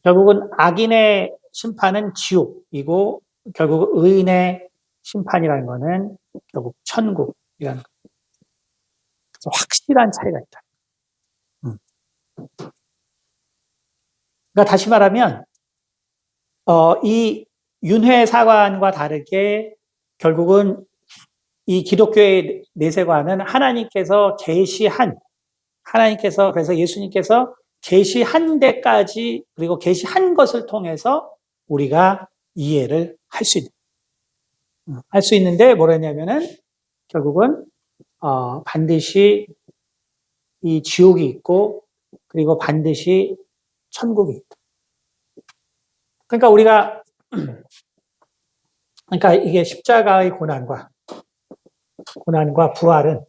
결국은 악인의 심판은 지옥이고, 결국 의인의 심판이라는 거는 결국 천국이라는 거. 확실한 차이가 있다. 그러니까 다시 말하면, 이 윤회 사관과 다르게 결국은 이 기독교의 내세관은 그래서 예수님께서 계시한 데까지 그리고 계시한 것을 통해서 우리가 이해를 할 수 있는데 뭐라냐면은 결국은 반드시 이 지옥이 있고 그리고 반드시 천국이 있다. 그러니까 이게 십자가의 고난과 부활은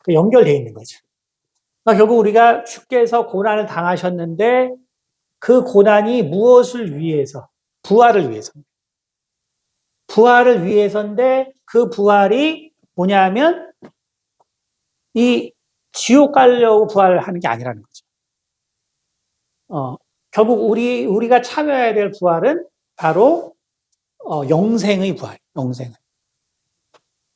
연결되어 있는 거죠. 그러니까 결국 우리가 주께서 고난을 당하셨는데 그 고난이 무엇을 위해서? 부활을 위해서. 부활을 위해서인데 그 부활이 뭐냐면 이 지옥 가려고 부활하는 게 아니라는 거죠. 결국 우리가 참여해야 될 부활은 바로 영생의 부활, 영생의.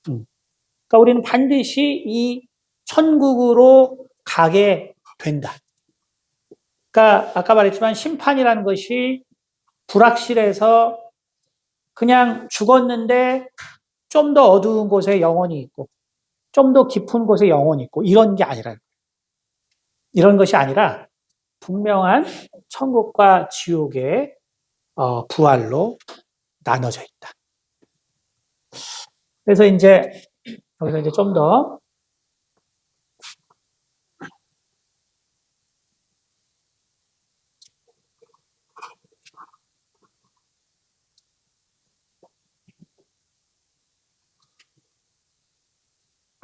그러니까 우리는 반드시 이 천국으로 가게 된다. 그러니까 아까 말했지만 심판이라는 것이 불확실해서 그냥 죽었는데 좀 더 어두운 곳에 영혼이 있고 좀 더 깊은 곳에 영혼이 있고 이런 게 아니라 이런 것이 아니라 분명한 천국과 지옥의 부활로 나눠져 있다. 그래서 이제 여기서 이제 좀 더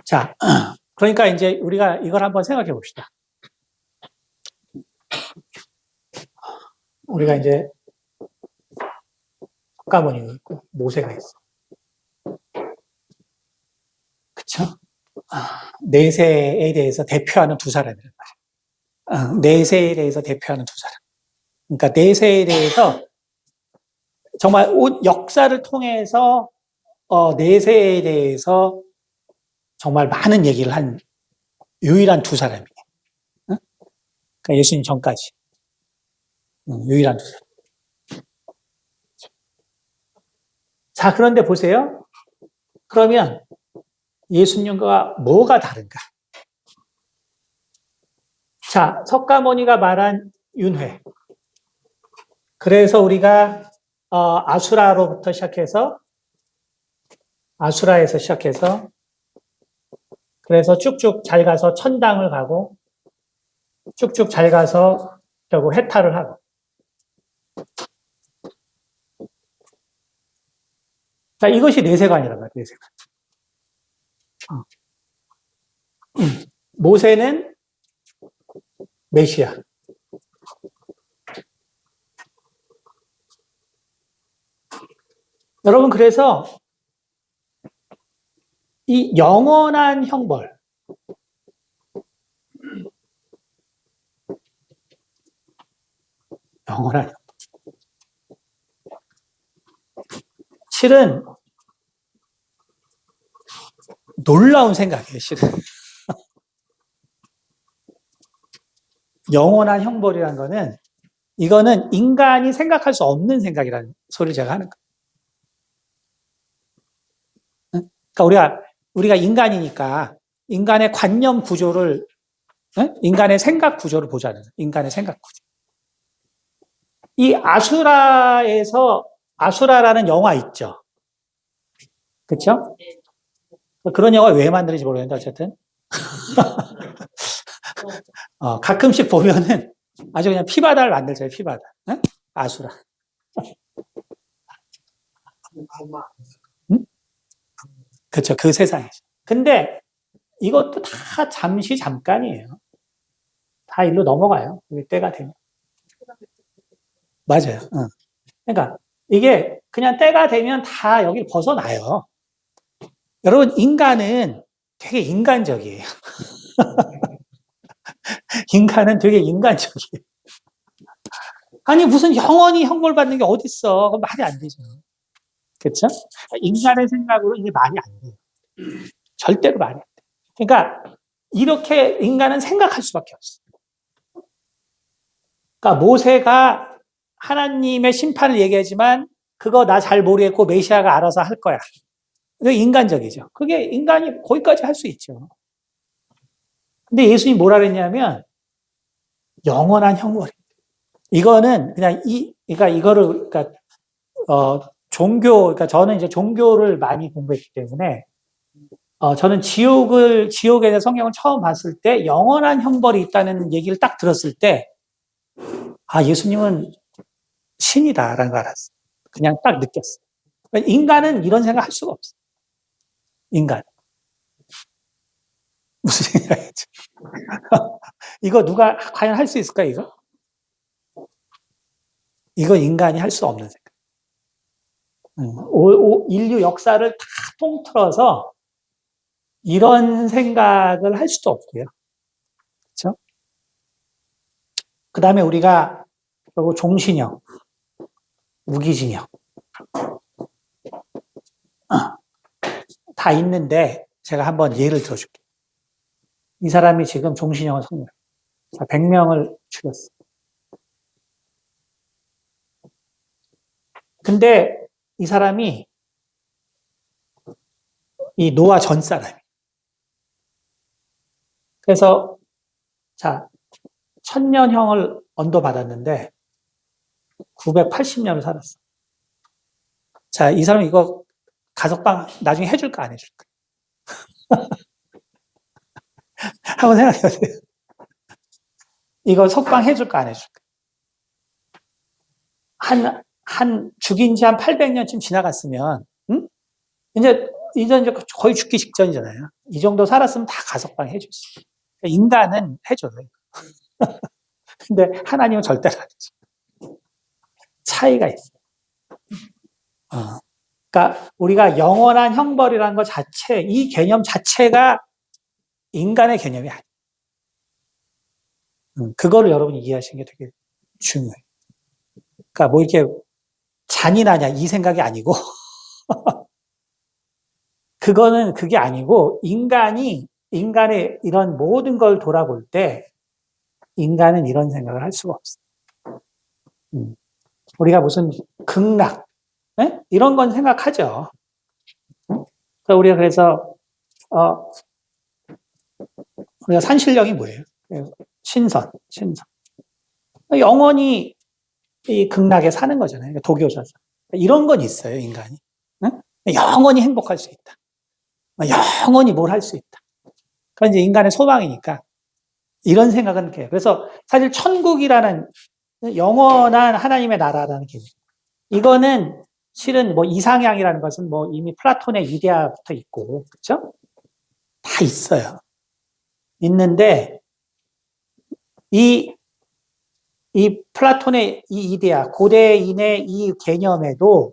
자, 그러니까 이제 우리가 이걸 한번 생각해 봅시다. 우리가 이제 석가모니가 있고 모세가 있어. 그쵸? 내세에 대해서 대표하는 두 사람이란 말이에요. 내세에 대해서 대표하는 두 사람. 그러니까 내세에 대해서 정말 역사를 통해서 내세에 대해서 정말 많은 얘기를 한 유일한 두 사람이에요. 그러니까 예수님 전까지 유일한 두 사람. 자, 그런데 보세요. 그러면 예수님과 뭐가 다른가? 자, 석가모니가 말한 윤회. 그래서 우리가 아수라로부터 시작해서 아수라에서 시작해서 그래서 쭉쭉 잘 가서 천당을 가고 쭉쭉 잘 가서 결국 해탈을 하고. 자, 이것이 내세관이란 말이에요. 내세관. 모세는 메시아. 여러분, 그래서 이 영원한 형벌, 영원한 형벌. 실은 놀라운 생각이에요, 실은. 영원한 형벌이라는 거는 이거는 인간이 생각할 수 없는 생각이라는 소리를 제가 하는 거예요. 그러니까 우리가 인간이니까 인간의 관념 구조를, 인간의 생각 구조를 보자는 거예요. 인간의 생각 구조. 이 아수라라는 영화 있죠. 그렇죠? 그런 영화 왜 만드는지 모르겠는데 어쨌든 가끔씩 보면은 아주 그냥 피바다를 만들죠. 피바다. 아수라. 응? 그렇죠. 그 세상이죠. 근데 이것도 다 잠시 잠깐이에요. 다 일로 넘어가요. 때가 되면. 맞아요. 그러니까 이게 그냥 때가 되면 다 여기를 벗어나요. 여러분, 인간은 되게 인간적이에요. 인간은 되게 인간적이에요. 아니, 무슨 영원히 형벌받는 게 어딨어. 그건 말이 안 되죠. 그렇죠? 인간의 생각으로 이게 말이 안 돼요. 절대로 말이 안 돼요. 그러니까 이렇게 인간은 생각할 수밖에 없어요. 그러니까 모세가 하나님의 심판을 얘기하지만 그거 나 잘 모르겠고 메시아가 알아서 할 거야. 그게 인간적이죠. 그게 인간이 거기까지 할 수 있죠. 근데 예수님이 뭐라 그랬냐면 영원한 형벌입니다. 이거는 그냥 그러니까 이거를 그러니까 그러니까 저는 이제 종교를 많이 공부했기 때문에 저는 지옥에 대해 성경을 처음 봤을 때 영원한 형벌이 있다는 얘기를 딱 들었을 때 예수님은 신이다라는 걸 알았어요. 그냥 딱 느꼈어요. 인간은 이런 생각 할 수가 없어요. 인간. 무슨 생각이지? 이거 누가 과연 할 수 있을까, 이거? 이거 인간이 할 수 없는 생각. 인류 역사를 다 통틀어서 이런 생각을 할 수도 없고요. 그렇죠? 그 다음에 우리가 종신형, 무기징역 다 있는데 제가 한번 예를 들어줄게요. 이 사람이 지금 종신형을 선고해요. 100명을 죽였어. 근데 이 사람이 이 노아 전 사람이. 그래서 자 1000년형을 언도받았는데 980년을 살았어. 자, 이 사람 이거 가석방 나중에 해줄까 안 해줄까? 한번 생각해 보세요. 이거 석방 해줄까 안 해줄까? 죽인 지 한 800년쯤 지나갔으면, 응? 이제 거의 죽기 직전이잖아요. 이 정도 살았으면 다 가석방 해줄 수 있어요. 인간은 해줘요. 근데 하나님은 절대로 안 해줘. 차이가 있어요. 그러니까 우리가 영원한 형벌이라는 것 자체, 이 개념 자체가 인간의 개념이 아니에요. 그거를 여러분이 이해하시는 게 되게 중요해요. 그러니까 뭐 이렇게 잔인하냐 이 생각이 아니고 그게 아니고 인간의 이런 모든 걸 돌아볼 때 인간은 이런 생각을 할 수가 없어요. 우리가 무슨 극락 네? 이런 건 생각하죠. 그러니까 우리가 그래서 우리가 산신령이 뭐예요? 신선. 영원히 이 극락에 사는 거잖아요. 도교자서. 이런 건 있어요, 인간이. 응? 영원히 행복할 수 있다. 영원히 뭘 할 수 있다. 그건 이제 인간의 소망이니까 이런 생각은 해요. 그래서 사실 천국이라는 영원한 하나님의 나라라는 개념. 이거는 실은 뭐 이상향이라는 것은 뭐 이미 플라톤의 이데아부터 있고, 그렇죠? 다 있어요. 있는데 이 플라톤의 이 이데아, 고대인의 이 개념에도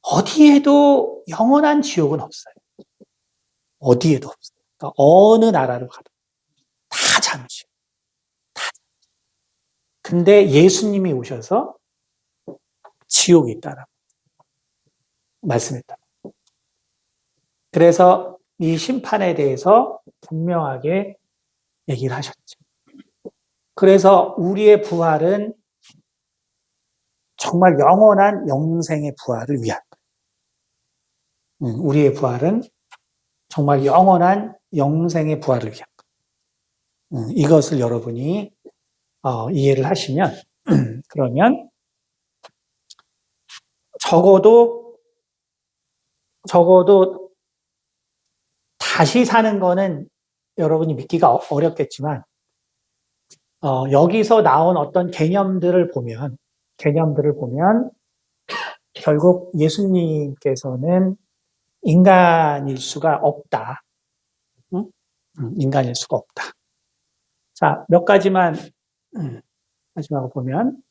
어디에도 영원한 지옥은 없어요. 어디에도 없어요. 그러니까 어느 나라로 가도 다 잠시. 근데 예수님이 오셔서 지옥이 있다라고 말씀했다. 그래서 이 심판에 대해서 분명하게 얘기를 하셨죠. 그래서 우리의 부활은 정말 영원한 영생의 부활을 위한 거예요. 우리의 부활은 정말 영원한 영생의 부활을 위한 거예요. 이것을 여러분이 이해를 하시면 그러면 적어도 다시 사는 거는 여러분이 믿기가 어렵겠지만 여기서 나온 어떤 개념들을 보면 결국 예수님께서는 인간일 수가 없다. 응? 인간일 수가 없다. 자, 몇 가지만 마지막으로 보면,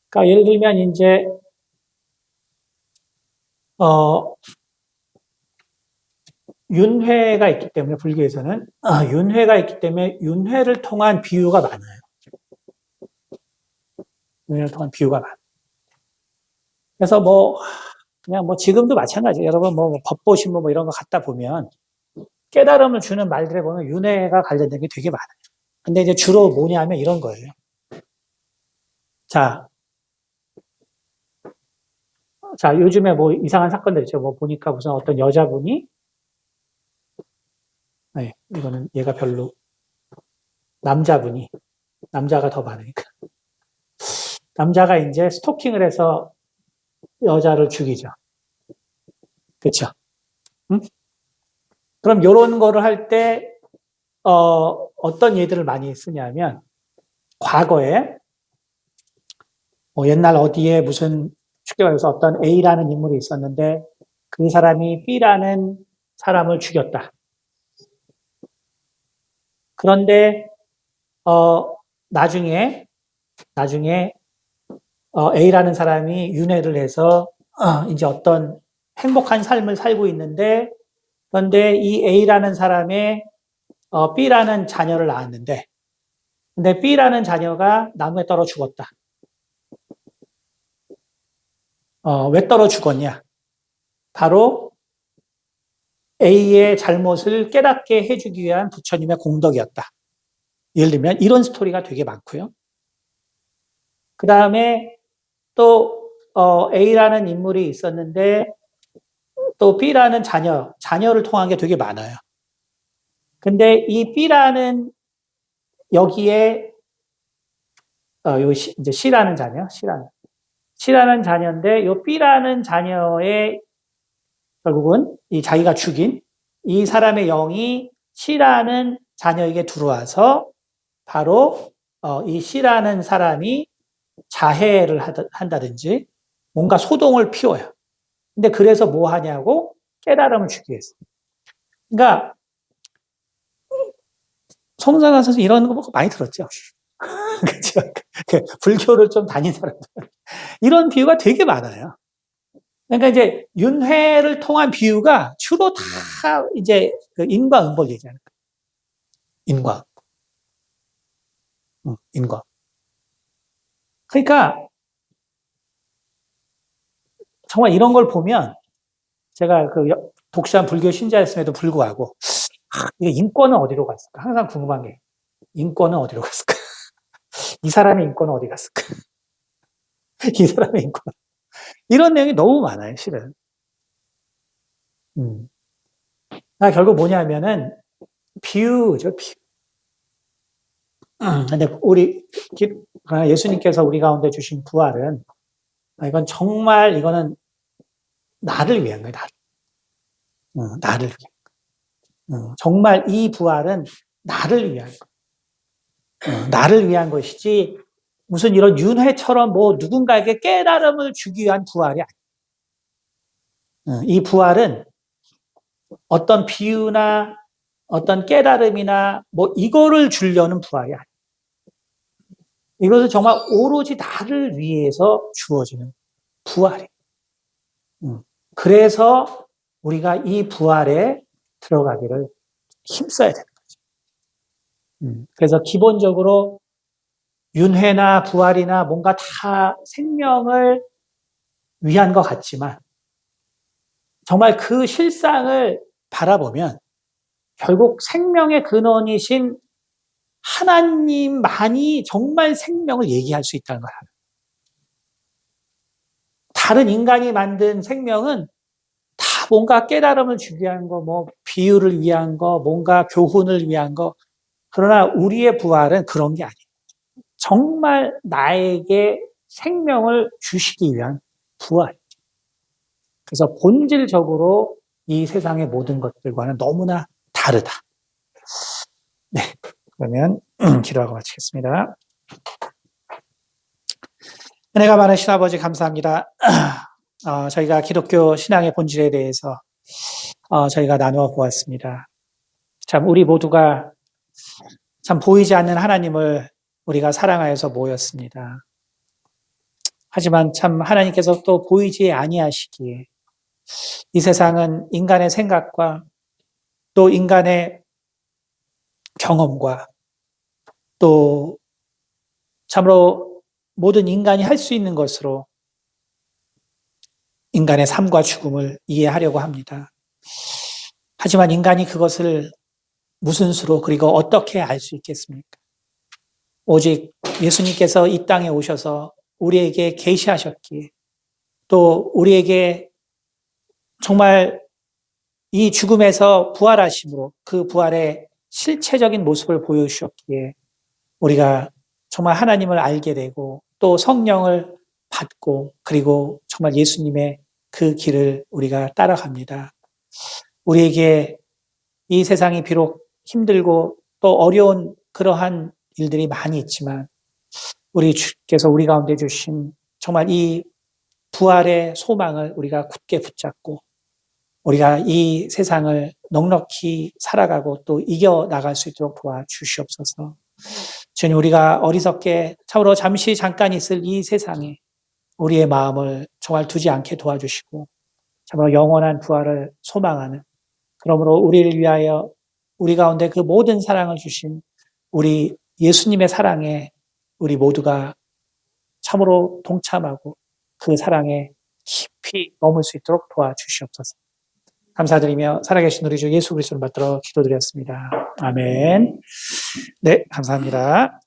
그러니까 예를 들면 이제 윤회가 있기 때문에 불교에서는 윤회가 있기 때문에 윤회를 통한 비유가 많아요. 윤회를 통한 비유가 많아요. 그래서 그냥 지금도 마찬가지예요. 여러분 법보신문 이런 거 갖다 보면 깨달음을 주는 말들에 보면 윤회가 관련된 게 되게 많아요. 근데 이제 주로 뭐냐면 이런 거예요. 자, 요즘에 이상한 사건들 있죠. 보니까 무슨 어떤 여자분이, 네, 이거는 얘가 별로, 남자가 더 많으니까. 남자가 이제 스토킹을 해서 여자를 죽이죠. 그쵸? 응? 그럼 요런 거를 할 때, 어떤 예들을 많이 쓰냐면, 과거에, 옛날 어디에 무슨 쉽게 말해서 어떤 A라는 인물이 있었는데 그 사람이 B라는 사람을 죽였다. 그런데 나중에 A라는 사람이 윤회를 해서 이제 어떤 행복한 삶을 살고 있는데, 그런데 이 A라는 사람의 B라는 자녀를 낳았는데, 근데 B라는 자녀가 나무에 떨어 죽었다. 왜 떨어 죽었냐? 바로 A의 잘못을 깨닫게 해주기 위한 부처님의 공덕이었다. 예를 들면 이런 스토리가 되게 많고요. 그 다음에 또 A라는 인물이 있었는데 또 B라는 자녀를 통한 게 되게 많아요. 근데 이 B라는 여기에 이제 C라는 자녀인데 이 B라는 자녀의 결국은 이 자기가 죽인 이 사람의 영이 C라는 자녀에게 들어와서 바로 이 C라는 사람이 자해를 한다든지 뭔가 소동을 피워요. 근데 그래서 뭐 하냐고 깨달음을 주기 위해서. 그러니까 송상한 선수 이런 거 많이 들었죠. 그렇죠. 불교를 좀 다닌 사람들 이런 비유가 되게 많아요. 그러니까 이제 윤회를 통한 비유가 주로 다 이제 그 인과 응보를 얘기하는 거예요. 인과. 그러니까 정말 이런 걸 보면 제가 그 독실한 불교 신자였음에도 불구하고 이게 인권은 어디로 갔을까? 항상 궁금한 게 인권은 어디로 갔을까? 이 사람의 인권은 어디 갔을까? 이 사람의 인권. 이런 내용이 너무 많아요, 실은. 결국 뭐냐면은 비유죠, 비유. 근데 예수님께서 우리 가운데 주신 부활은 이거는 나를 위한 거예요, 나를 위한. 정말 이 부활은 나를 위한 거예요. 나를 위한 것이지 무슨 이런 윤회처럼 뭐 누군가에게 깨달음을 주기 위한 부활이 아니에요. 이 부활은 어떤 비유나 어떤 깨달음이나 뭐 이거를 주려는 부활이 아니에요. 이것은 정말 오로지 나를 위해서 주어지는 부활이에요. 그래서 우리가 이 부활에 들어가기를 힘써야 되는 거죠. 그래서 기본적으로 윤회나 부활이나 뭔가 다 생명을 위한 것 같지만 정말 그 실상을 바라보면 결국 생명의 근원이신 하나님만이 정말 생명을 얘기할 수 있다는 거야. 다른 인간이 만든 생명은 다 뭔가 깨달음을 주기 위한 거, 뭐 비유를 위한 거, 뭔가 교훈을 위한 거. 그러나 우리의 부활은 그런 게 아니에요. 정말 나에게 생명을 주시기 위한 부활. 그래서 본질적으로 이 세상의 모든 것들과는 너무나 다르다. 네, 그러면 기도하고 마치겠습니다. 은혜가 많으신 아버지 감사합니다. 저희가 기독교 신앙의 본질에 대해서 저희가 나누어 보았습니다. 참 우리 모두가 참 보이지 않는 하나님을 우리가 사랑하여서 모였습니다. 하지만 참 하나님께서 또 보이지 아니하시기에 이 세상은 인간의 생각과 또 인간의 경험과 또 참으로 모든 인간이 할 수 있는 것으로 인간의 삶과 죽음을 이해하려고 합니다. 하지만 인간이 그것을 무슨 수로 그리고 어떻게 알 수 있겠습니까? 오직 예수님께서 이 땅에 오셔서 우리에게 계시하셨기에 또 우리에게 정말 이 죽음에서 부활하심으로 그 부활의 실체적인 모습을 보여주셨기에 우리가 정말 하나님을 알게 되고 또 성령을 받고 그리고 정말 예수님의 그 길을 우리가 따라갑니다. 우리에게 이 세상이 비록 힘들고 또 어려운 그러한 일들이 많이 있지만 우리 주께서 우리 가운데 주신 정말 이 부활의 소망을 우리가 굳게 붙잡고 우리가 이 세상을 넉넉히 살아가고 또 이겨나갈 수 있도록 도와주시옵소서. 주님, 우리가 어리석게 참으로 잠시 잠깐 있을 이 세상에 우리의 마음을 정말 두지 않게 도와주시고 참으로 영원한 부활을 소망하는, 그러므로 우리를 위하여 우리 가운데 그 모든 사랑을 주신 우리 예수님의 사랑에 우리 모두가 참으로 동참하고 그 사랑에 깊이 머물 수 있도록 도와주시옵소서. 감사드리며 살아계신 우리 주 예수 그리스도를 받들어 기도드렸습니다. 아멘. 네, 감사합니다.